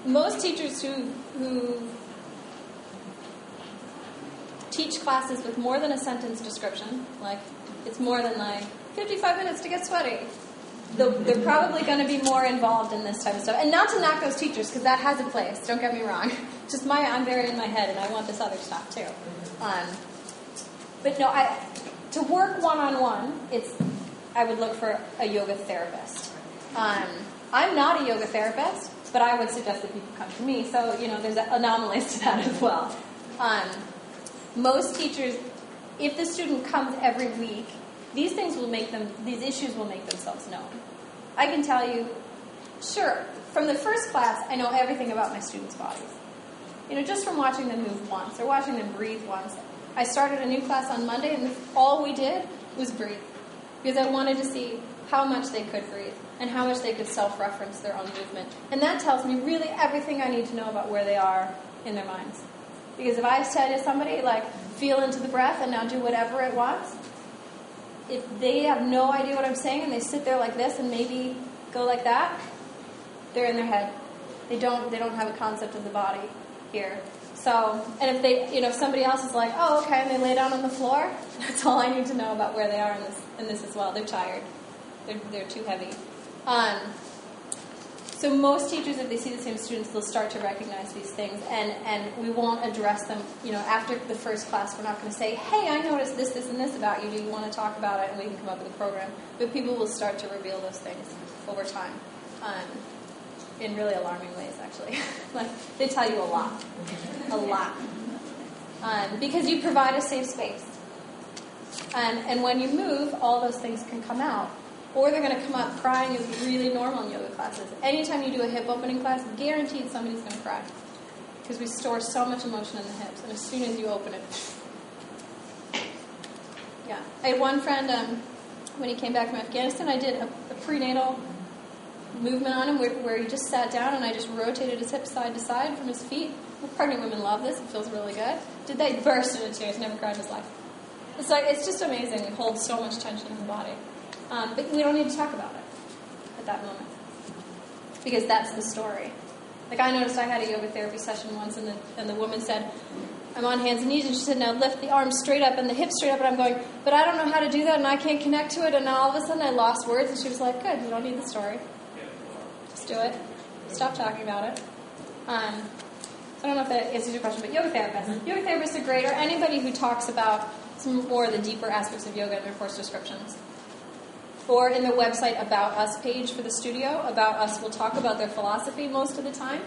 Most teachers who teach classes with more than a sentence description, like it's more than like 55 minutes to get sweaty, they're probably going to be more involved in this type of stuff. And not to knock those teachers, because that has a place, don't get me wrong. Just I'm very in my head, and I want this other stuff too. But no, to work one-on-one, I would look for a yoga therapist. I'm not a yoga therapist, but I would suggest that people come to me. So, there's anomalies to that as well. Most teachers, if the student comes every week, these issues will make themselves known. I can tell you, sure, from the first class, I know everything about my students' bodies. Just from watching them move once or watching them breathe once. I started a new class on Monday, and all we did was breathe. Because I wanted to see how much they could breathe and how much they could self-reference their own movement. And that tells me really everything I need to know about where they are in their minds. Because if I say to somebody, like, feel into the breath and now do whatever it wants, if they have no idea what I'm saying and they sit there like this and maybe go like that, they're in their head. They don't have a concept of the body here. So, and if they, if somebody else is like, oh, okay, and they lay down on the floor, that's all I need to know about where they are in this as well. They're tired. They're too heavy. So most teachers, if they see the same students, they'll start to recognize these things, and we won't address them. After the first class, we're not going to say, hey, I noticed this, and this about you. Do you want to talk about it? And we can come up with a program. But people will start to reveal those things over time. In really alarming ways, actually. Like, they tell you a lot. A lot. Because you provide a safe space. And when you move, all those things can come out. Or they're going to come out. Crying is really normal in yoga classes. Anytime you do a hip opening class, guaranteed somebody's going to cry. Because we store so much emotion in the hips. And as soon as you open it... Yeah. I had one friend, when he came back from Afghanistan, I did a prenatal movement on him where he just sat down and I just rotated his hips side to side from his feet. Well, pregnant women love this. It feels really good. Did they burst into tears? Never cried in his life. It's just amazing. It holds so much tension in the body. But we don't need to talk about it at that moment. Because that's the story. Like, I noticed I had a yoga therapy session once and the woman said, I'm on hands and knees, and she said, now lift the arms straight up and the hips straight up, and I'm going, but I don't know how to do that and I can't connect to it, and all of a sudden I lost words, and she was like, good, you don't need the story. Just do it. Stop talking about it. I don't know if that answers your question, but yoga therapists. Yoga therapists are great, or anybody who talks about some more of the deeper aspects of yoga in their course descriptions. Or in the website About Us page for the studio, About Us will talk about their philosophy most of the time,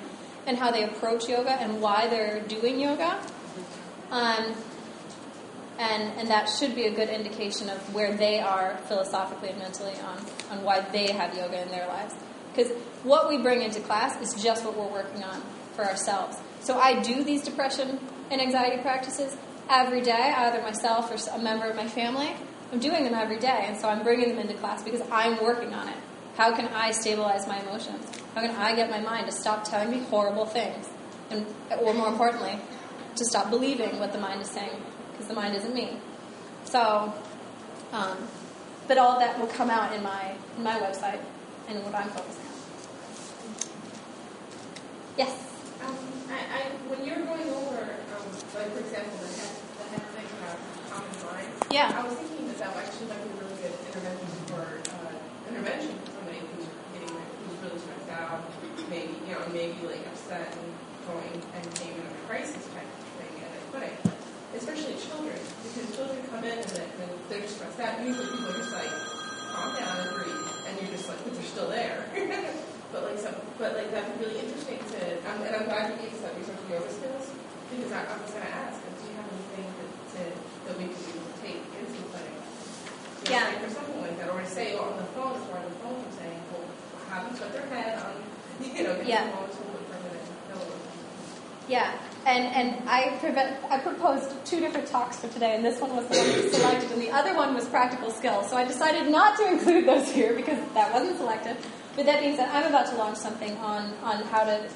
and how they approach yoga and why they're doing yoga. And that should be a good indication of where they are philosophically and mentally on why they have yoga in their lives. Because what we bring into class is just what we're working on for ourselves. So I do these depression and anxiety practices every day, either myself or a member of my family. I'm doing them every day, and so I'm bringing them into class because I'm working on it. How can I stabilize my emotions? How can I get my mind to stop telling me horrible things? Or more importantly, to stop believing what the mind is saying, because the mind isn't me. So, but all that will come out in my website and what I'm focusing on. Yes? When you're going over, like, for example, the head thing about common mind, Yeah. I was thinking that actually might be a really good intervention for somebody who's really stressed out, maybe like upset and going and maybe in a crisis type of thing at a clinic, especially children, because children come in and they're just stressed out. Usually people are just like, calm down and breathe, and you're just like, but they're still there. But that'd be really interesting and I'm glad you gave us that research of yoga skills, because I was going to ask, do you have anything that we could be able to take into the clinic? Yeah. For something like that, or to say on the phone, as far as the phone, I'm saying, well, have them put their head on, get the phone to look for a minute. Yeah, and I proposed 2 different talks for today, and this one was the one that was selected, and the other one was practical skills. So I decided not to include those here because that wasn't selected. But that being said, I'm about to launch something on how to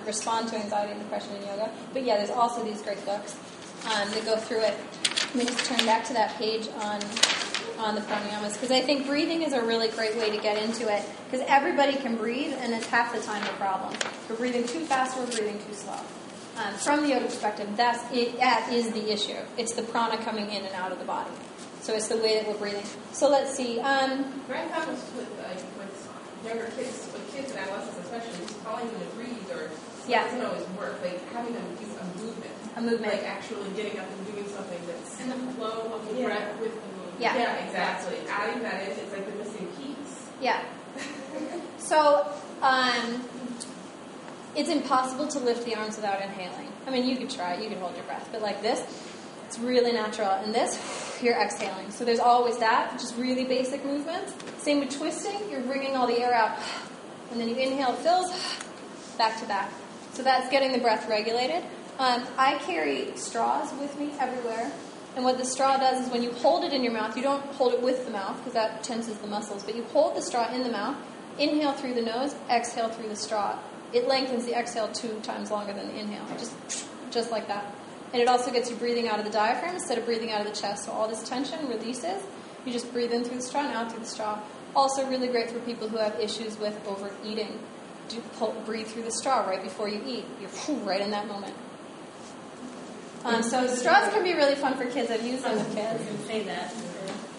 respond to anxiety and depression in yoga. But yeah, there's also these great books that go through it. Let me just turn back to that page on the pranayamas, because I think breathing is a really great way to get into it, because everybody can breathe, and it's half the time the problem. We're breathing too fast, we're breathing too slow. From the yoga perspective, that is the issue. It's the prana coming in and out of the body. So it's the way that we're breathing. So let's see. What I found was with younger kids, with kids and adolescents especially, just calling them to breathe doesn't always work. Like having them use a movement. A movement. Like actually getting up and doing something that's... And the flow of the breath with the movement. Yeah, exactly. Adding that in, it's like the missing piece. Yeah. So, it's impossible to lift the arms without inhaling. I mean, you could try it, you can hold your breath, but like this, it's really natural. And this, you're exhaling. So there's always that, just really basic movements. Same with twisting, you're bringing all the air out. And then you inhale, it fills, back to back. So that's getting the breath regulated. I carry straws with me everywhere. And what the straw does is when you hold it in your mouth, you don't hold it with the mouth because that tenses the muscles, but you hold the straw in the mouth, inhale through the nose, exhale through the straw. It lengthens the exhale 2 times longer than the inhale, just like that. And it also gets you breathing out of the diaphragm instead of breathing out of the chest. So all this tension releases. You just breathe in through the straw and out through the straw. Also really great for people who have issues with overeating. Breathe through the straw right before you eat. You're right in that moment. So straws can be really fun for kids. I've used them with kids. I was going to say that.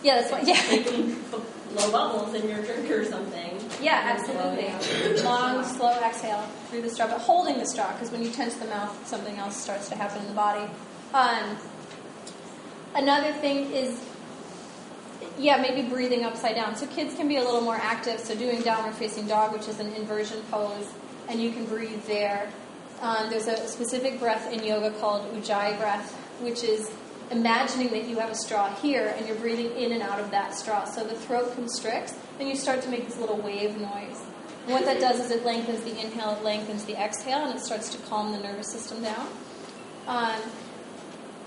Yeah, that's what. Yeah. You can put low bubbles in your drink or something. Yeah, absolutely. Long, slow exhale through the straw, but holding the straw, because when you tense the mouth, something else starts to happen in the body. Another thing is, maybe breathing upside down. So kids can be a little more active, so doing downward facing dog, which is an inversion pose, and you can breathe there. There's a specific breath in yoga called Ujjayi breath, which is imagining that you have a straw here and you're breathing in and out of that straw. So the throat constricts and you start to make this little wave noise. And what that does is it lengthens the inhale, it lengthens the exhale, and it starts to calm the nervous system down.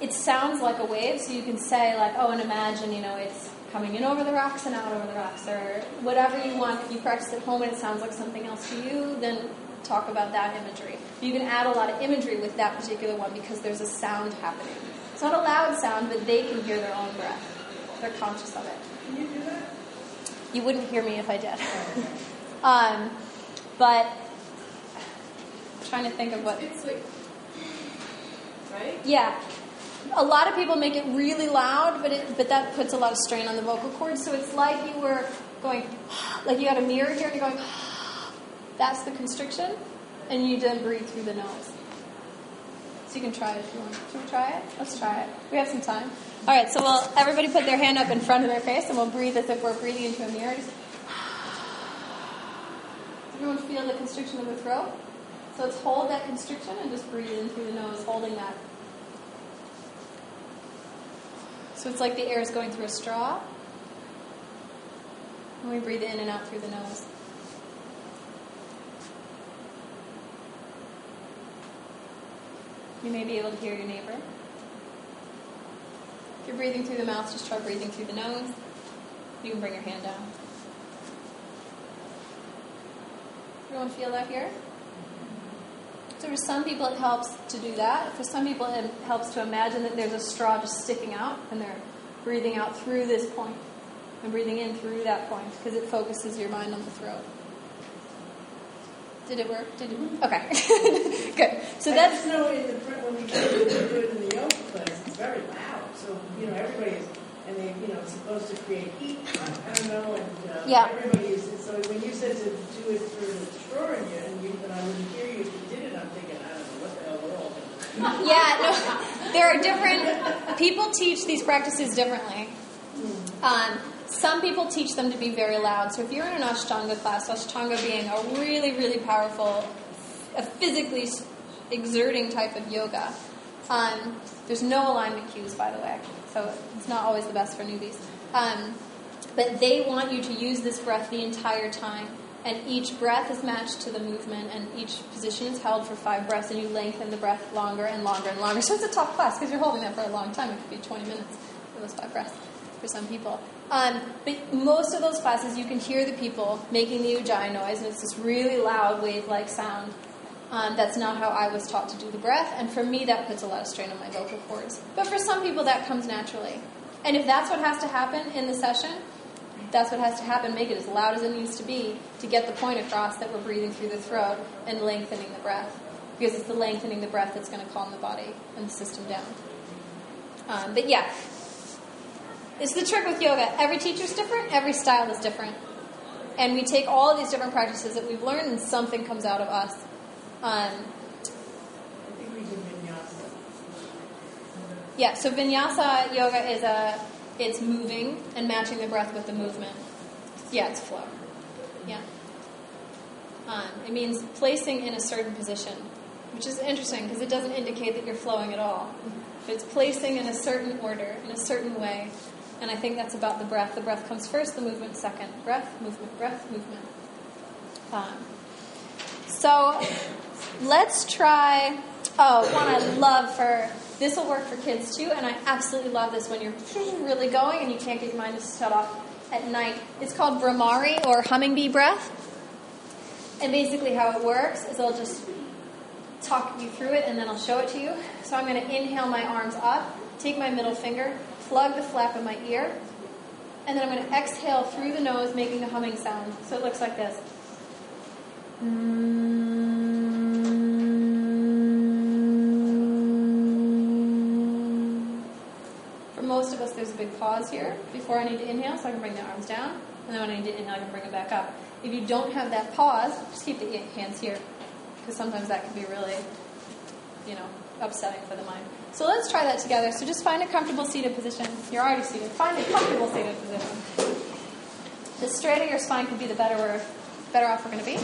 It sounds like a wave, so you can say and imagine, it's coming in over the rocks and out over the rocks, or whatever you want. If you practice at home and it sounds like something else to you, then talk about that imagery. You can add a lot of imagery with that particular one because there's a sound happening. It's not a loud sound, but they can hear their own breath. They're conscious of it. Can you do that? You wouldn't hear me if I did. But I'm trying to think of what... It's like, right? Yeah. A lot of people make it really loud, but that puts a lot of strain on the vocal cords. So it's like you were going, like you got a mirror here and you're going... That's the constriction, and you then breathe through the nose. So you can try it if you want. Should we try it? Let's try it. We have some time. All right, so everybody put their hand up in front of their face, and we'll breathe as if we're breathing into a mirror. Just, everyone feel the constriction of the throat? So let's hold that constriction and just breathe in through the nose, holding that. So it's like the air is going through a straw, and we breathe in and out through the nose. You may be able to hear your neighbor. If you're breathing through the mouth, just try breathing through the nose. You can bring your hand down. Everyone feel that here? So for some people it helps to do that. For some people it helps to imagine that there's a straw just sticking out and they're breathing out through this point and breathing in through that point because it focuses your mind on the throat. Did it work? Okay. Good. So I that's... just know when we do it in the yoga class, it's very loud. So, everybody is, and they, it's supposed to create heat. I don't know, and Yeah. everybody is, so when you said to do it through the straw and I wouldn't hear you if you did it, I'm thinking, I don't know what the hell we're all doing. Yeah, no, there are different... People teach these practices differently. Some people teach them to be very loud. So if you're in an Ashtanga class, Ashtanga being a really, really powerful, a physically exerting type of yoga, there's no alignment cues, by the way. So it's not always the best for newbies. But they want you to use this breath the entire time. And each breath is matched to the movement, and each position is held for 5 breaths, and you lengthen the breath longer and longer and longer. So it's a tough class because you're holding that for a long time. It could be 20 minutes for those 5 breaths for some people. But most of those classes, you can hear the people making the Ujjayi noise, and it's this really loud wave-like sound. That's not how I was taught to do the breath, and for me, that puts a lot of strain on my vocal cords. But for some people, that comes naturally. And if that's what has to happen in the session, that's what has to happen. Make it as loud as it needs to be to get the point across that we're breathing through the throat and lengthening the breath. Because it's the lengthening the breath that's going to calm the body and the system down. But yeah, it's the trick with yoga. Every teacher's different. Every style is different. And we take all of these different practices that we've learned and something comes out of us. I think we do vinyasa. Yeah, so vinyasa yoga is it's moving and matching the breath with the movement. Yeah, it's flow. Yeah. It means placing in a certain position, which is interesting because it doesn't indicate that you're flowing at all. But it's placing in a certain order, in a certain way. And I think that's about the breath. The breath comes first, the movement second. Breath, movement, breath, movement. So let's try Oh, one I love this will work for kids too, and I absolutely love this when you're really going and you can't get your mind to shut off at night. It's called Brahmari or humming bee breath. And basically how it works is I'll just talk you through it and then I'll show it to you. So I'm going to inhale my arms up, take my middle finger, plug the flap in my ear, and then I'm going to exhale through the nose, making a humming sound. So it looks like this. For most of us, there's a big pause here before I need to inhale, so I can bring the arms down. And then when I need to inhale, I can bring it back up. If you don't have that pause, just keep the hands here, because sometimes that can be really, upsetting for the mind. So let's try that together. So just find a comfortable seated position. You're already seated. Find a comfortable seated position. The straighter your spine could be, the better off we're going to be.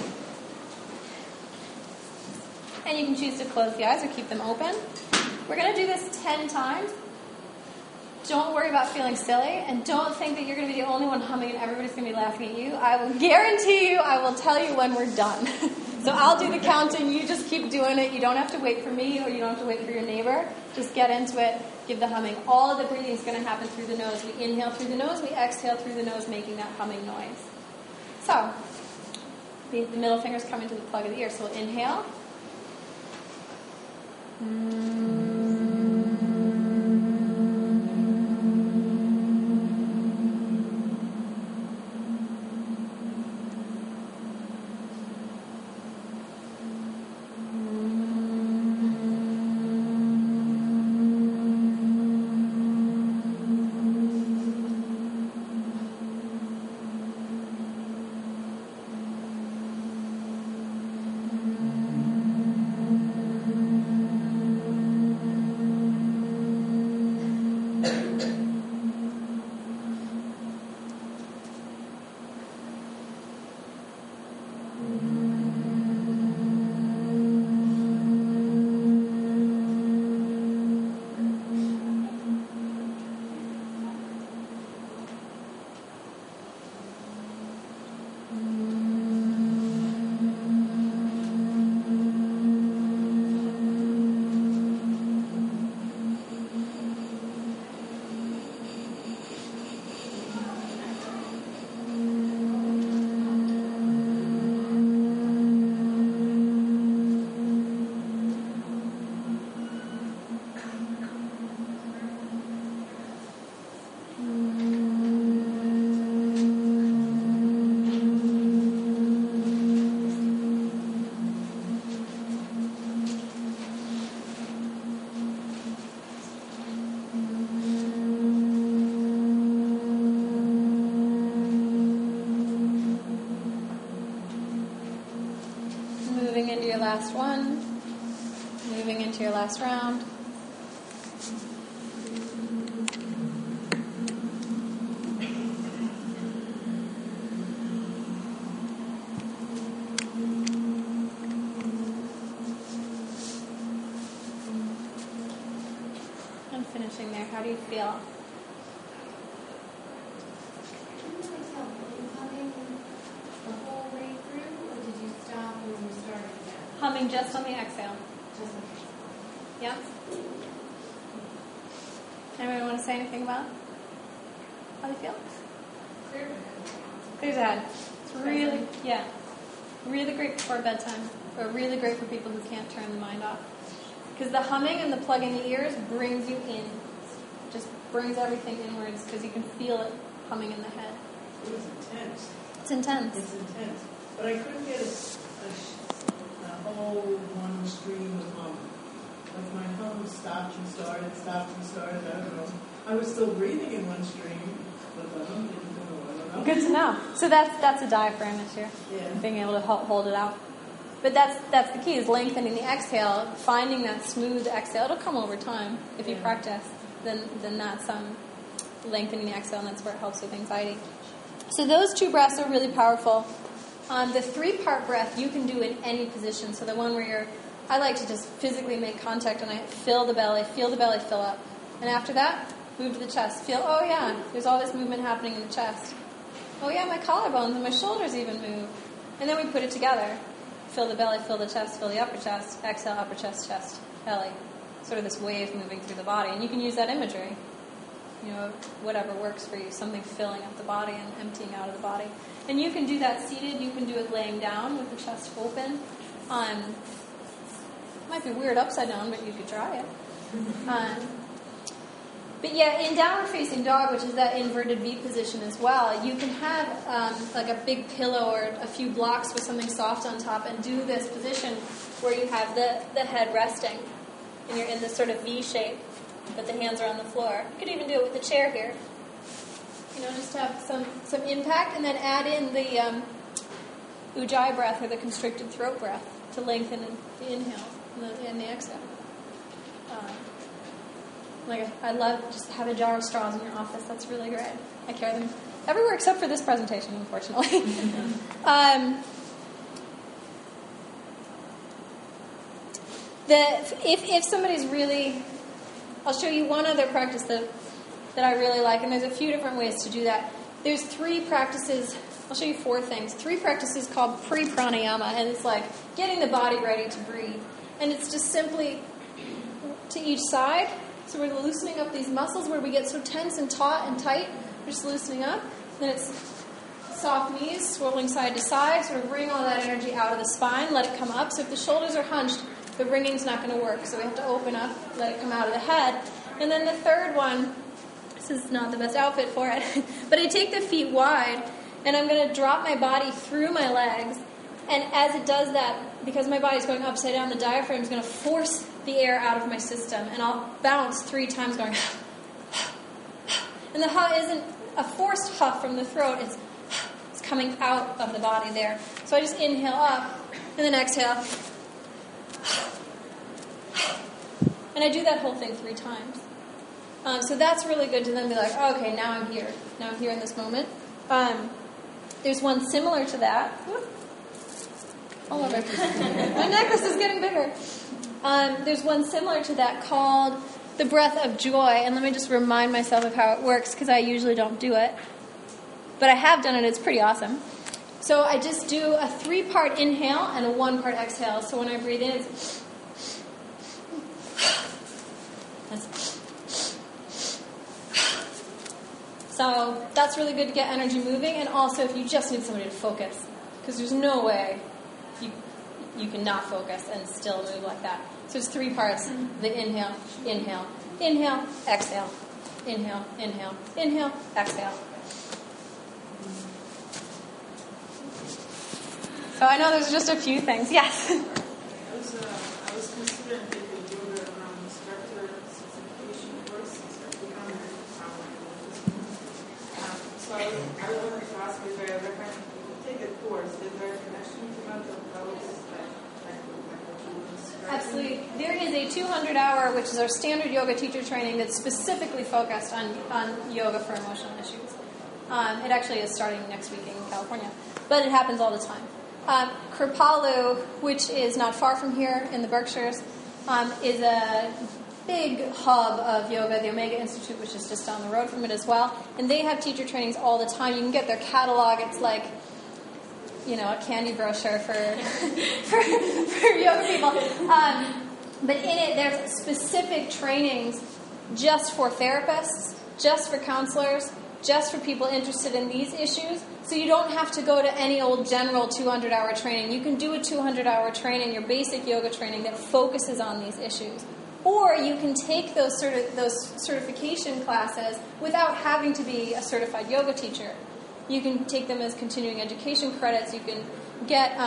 And you can choose to close the eyes or keep them open. We're going to do this 10 times. Don't worry about feeling silly, and don't think that you're going to be the only one humming and everybody's going to be laughing at you. I will guarantee you, I will tell you when we're done. So I'll do the counting, you just keep doing it. You don't have to wait for me, or you don't have to wait for your neighbor. Just get into it, give the humming. All of the breathing is going to happen through the nose. We inhale through the nose, we exhale through the nose, making that humming noise. So, the middle finger's coming to the plug of the ear, so we'll inhale. Last one, moving into your last round. And finishing there, how do you feel? Humming just on the exhale. Yeah? Anyone want to say anything about it? How do you feel? Clears the head. It's really great before bedtime, or really great for people who can't turn the mind off. Because the humming and the plug in the ears brings you in. Just brings everything inwards, because you can feel it humming in the head. It was intense. It's intense. It's intense. But I couldn't get a whole one stream of hum. Like my hum stopped and started, I don't know. I was still breathing in one stream, but the hum didn't go, I don't know. Good to know. So that's a diaphragm issue. Yeah. Being able to hold it out. But that's the key, is lengthening the exhale, finding that smooth exhale. It'll come over time if you practice. Then that's lengthening the exhale, and that's where it helps with anxiety. So those two breaths are really powerful. The 3-part breath you can do in any position. So the one where I like to just physically make contact and I feel the belly fill up. And after that, move to the chest. Feel, oh yeah, there's all this movement happening in the chest. Oh yeah, my collarbones and my shoulders even move. And then we put it together. fill the belly, fill the chest, fill the upper chest, exhale, upper chest, chest, belly. Sort of this wave moving through the body. And you can use that imagery. Whatever works for you, something filling up the body and emptying out of the body. And you can do that seated, you can do it laying down with the chest open. Might be weird upside down, but you could try it. But yeah, in downward facing dog, which is that inverted V position as well, you can have like a big pillow or a few blocks with something soft on top and do this position where you have the head resting and you're in this sort of V shape, but the hands are on the floor. You could even do it with the chair here. Just have some impact, and then add in the Ujjayi breath or the constricted throat breath to lengthen the inhale and the exhale. I love just have a jar of straws in your office. That's really great. I carry them everywhere except for this presentation, unfortunately. If somebody's really, I'll show you one other practice that I really like, and there's a few different ways to do that. There's 3 practices. I'll show you 4 things. 3 practices called pre-pranayama, and it's like getting the body ready to breathe. And it's just simply to each side. So we're loosening up these muscles where we get so tense and taut and tight. We're just loosening up. Then it's soft knees, swirling side to side, sort of wring all that energy out of the spine, let it come up. So if the shoulders are hunched, the wringing's not going to work. So we have to open up, let it come out of the head. And then the third one, this is not the best outfit for it, but I take the feet wide, and I'm going to drop my body through my legs. And as it does that, because my body's going upside down, the diaphragm is going to force the air out of my system, and I'll bounce 3 times going, and the huff isn't a forced huff from the throat, it's coming out of the body there. So I just inhale up, and then exhale, and I do that whole thing 3 times. So that's really good to then be like, oh, okay, now I'm here. Now I'm here in this moment. There's one similar to that. All over. My necklace is getting bigger. There's one similar to that called the breath of joy. And let me just remind myself of how it works, because I usually don't do it. But I have done it. It's pretty awesome. So I just do a 3-part inhale and a 1-part exhale. So when I breathe in, it's... So that's really good to get energy moving. And also if you just need somebody to focus, because there's no way you can not focus and still move like that. So it's 3 parts. The inhale, inhale, inhale, exhale. Inhale, inhale, inhale, exhale. So I know there's just a few things. Yes? I was considering taking yoga instructor certification course, so I wanted to ask if I ever take a course, is there a connection to mental health? Absolutely. There is a 200-hour, which is our standard yoga teacher training, that's specifically focused on yoga for emotional issues. It actually is starting next week in California, but it happens all the time. Kripalu, which is not far from here in the Berkshires, is a big hub of yoga. The Omega Institute, which is just down the road from it as well, and they have teacher trainings all the time. You can get their catalog. It's like, a candy brochure for yoga people. But in it, there's specific trainings just for therapists, just for counselors, just for people interested in these issues. So you don't have to go to any old general 200-hour training. You can do a 200-hour training, your basic yoga training that focuses on these issues. Or you can take those certification classes without having to be a certified yoga teacher. You can take them as continuing education credits. You can get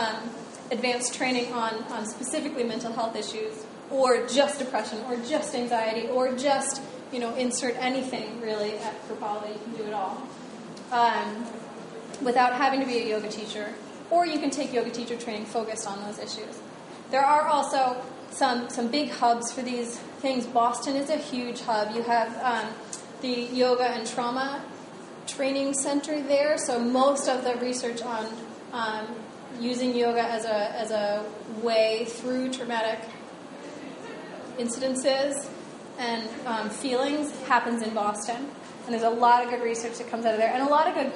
advanced training on specifically mental health issues, or just depression, or just anxiety, or just, insert anything really at Kripalu. You can do it all without having to be a yoga teacher. Or you can take yoga teacher training focused on those issues. There are also some big hubs for these things. Boston is a huge hub. You have the Yoga and Trauma Training Center there. So most of the research on using yoga as a way through traumatic incidences and feelings happens in Boston. And there's a lot of good research that comes out of there, and a lot of good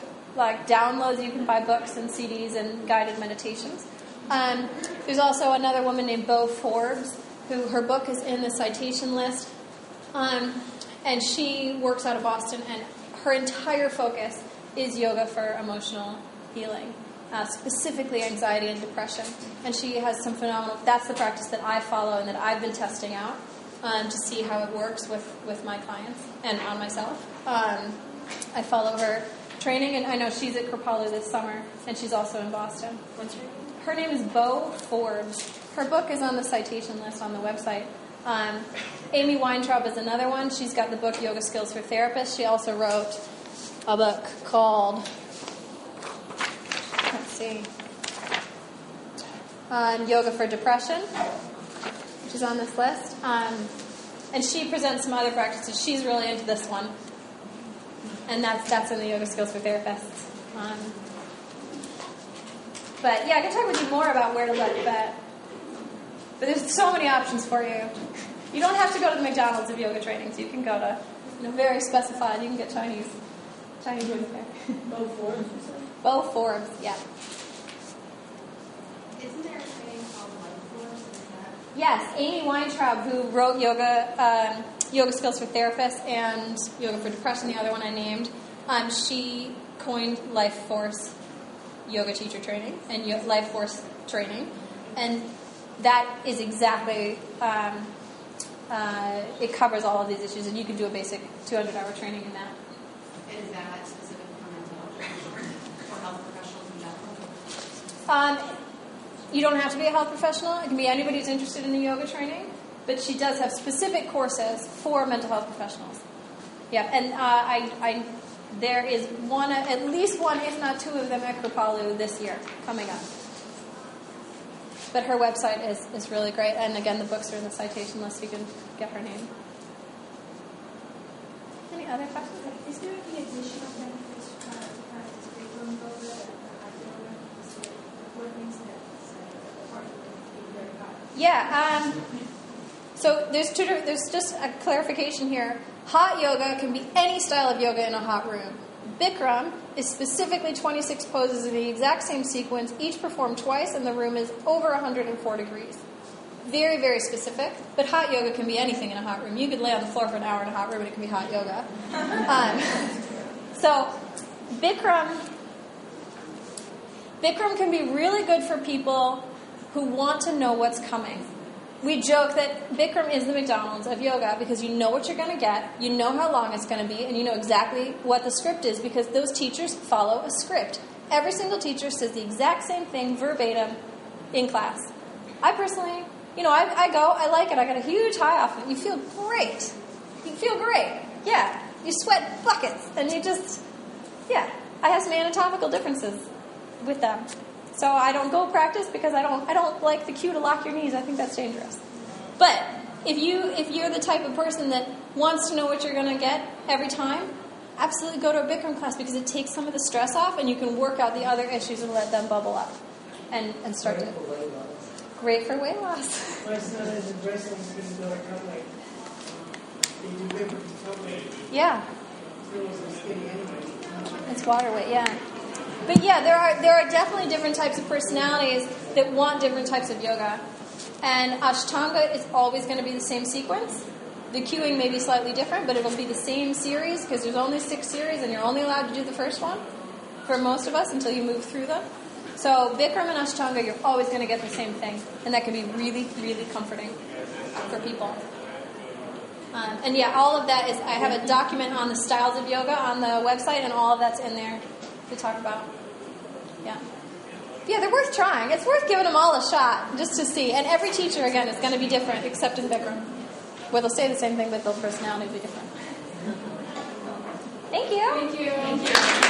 downloads. You can buy books and CDs and guided meditations. There's also another woman named Bo Forbes, who her book is in the citation list. And she works out of Boston, and her entire focus is yoga for emotional healing, specifically anxiety and depression. And she has some phenomenal, that's the practice that I follow and that I've been testing out to see how it works with my clients and on myself. I follow her training, and I know she's at Kripalu this summer, and she's also in Boston. What's her name? Her name is Bo Forbes. Her book is on the citation list on the website. Amy Weintraub is another one. She's got the book Yoga Skills for Therapists. She also wrote a book called, let's see, Yoga for Depression, which is on this list. And she presents some other practices. She's really into this one. And that's in the Yoga Skills for Therapists. But yeah, I can talk with you more about where to look, but there's so many options for you. You don't have to go to the McDonald's of yoga trainings. You can go to, very specified. You can get Chinese yoga there. Bo Forbes, you said? Bo Forbes, yeah. Isn't there a training called Life Force? Is that? Yes, Amy Weintraub, who wrote Yoga Skills for Therapists and Yoga for Depression, the other one I named, she coined Life Force yoga teacher training and Life Force training, and that is exactly it covers all of these issues, and you can do a basic 200-hour training in that. And is that specific for mental health or health professionals in general? You don't have to be a health professional. It can be anybody who's interested in the yoga training, but she does have specific courses for mental health professionals. Yeah, and there is one, at least one, if not two of them at Kripalu this year coming up. But her website is really great, and again, the books are in the citation list. You can get her name. Any other questions? Is there any additional benefits to practice Bikram yoga and hot yoga? What things that are very hot? Yeah. So there's just a clarification here. Hot yoga can be any style of yoga in a hot room. Bikram is specifically 26 poses in the exact same sequence, each performed twice, and the room is over 104 degrees. Very, very specific, but hot yoga can be anything in a hot room. You could lay on the floor for an hour in a hot room and it can be hot yoga. So Bikram can be really good for people who want to know what's coming. We joke that Bikram is the McDonald's of yoga because you know what you're going to get, you know how long it's going to be, and you know exactly what the script is because those teachers follow a script. Every single teacher says the exact same thing verbatim in class. I personally, I go, I like it. I got a huge high off it. You feel great. You feel great. Yeah. You sweat buckets. And you just, yeah. I have some anatomical differences with them. So I don't go practice because I don't like the cue to lock your knees. I think that's dangerous. But if you're the type of person that wants to know what you're going to get every time, absolutely go to a Bikram class because it takes some of the stress off and you can work out the other issues and let them bubble up and start to. Great for weight loss. My son is in wrestling, he's going to go to Cutler. They do Bikram Cutler. Yeah. He was skinny anyway. It's water weight, yeah. But yeah, there are definitely different types of personalities that want different types of yoga. And Ashtanga is always going to be the same sequence. The cueing may be slightly different, but it'll be the same series because there's only 6 series and you're only allowed to do the first one for most of us until you move through them. So Bikram and Ashtanga, you're always going to get the same thing. And that can be really, really comforting for people. And yeah, all of that is, I have a document on the styles of yoga on the website and all of that's in there to talk about. Yeah, they're worth trying. It's worth giving them all a shot just to see. And every teacher, again, is going to be different, except in Bikram, where they'll say the same thing, but their personality will be different. Thank you. Thank you.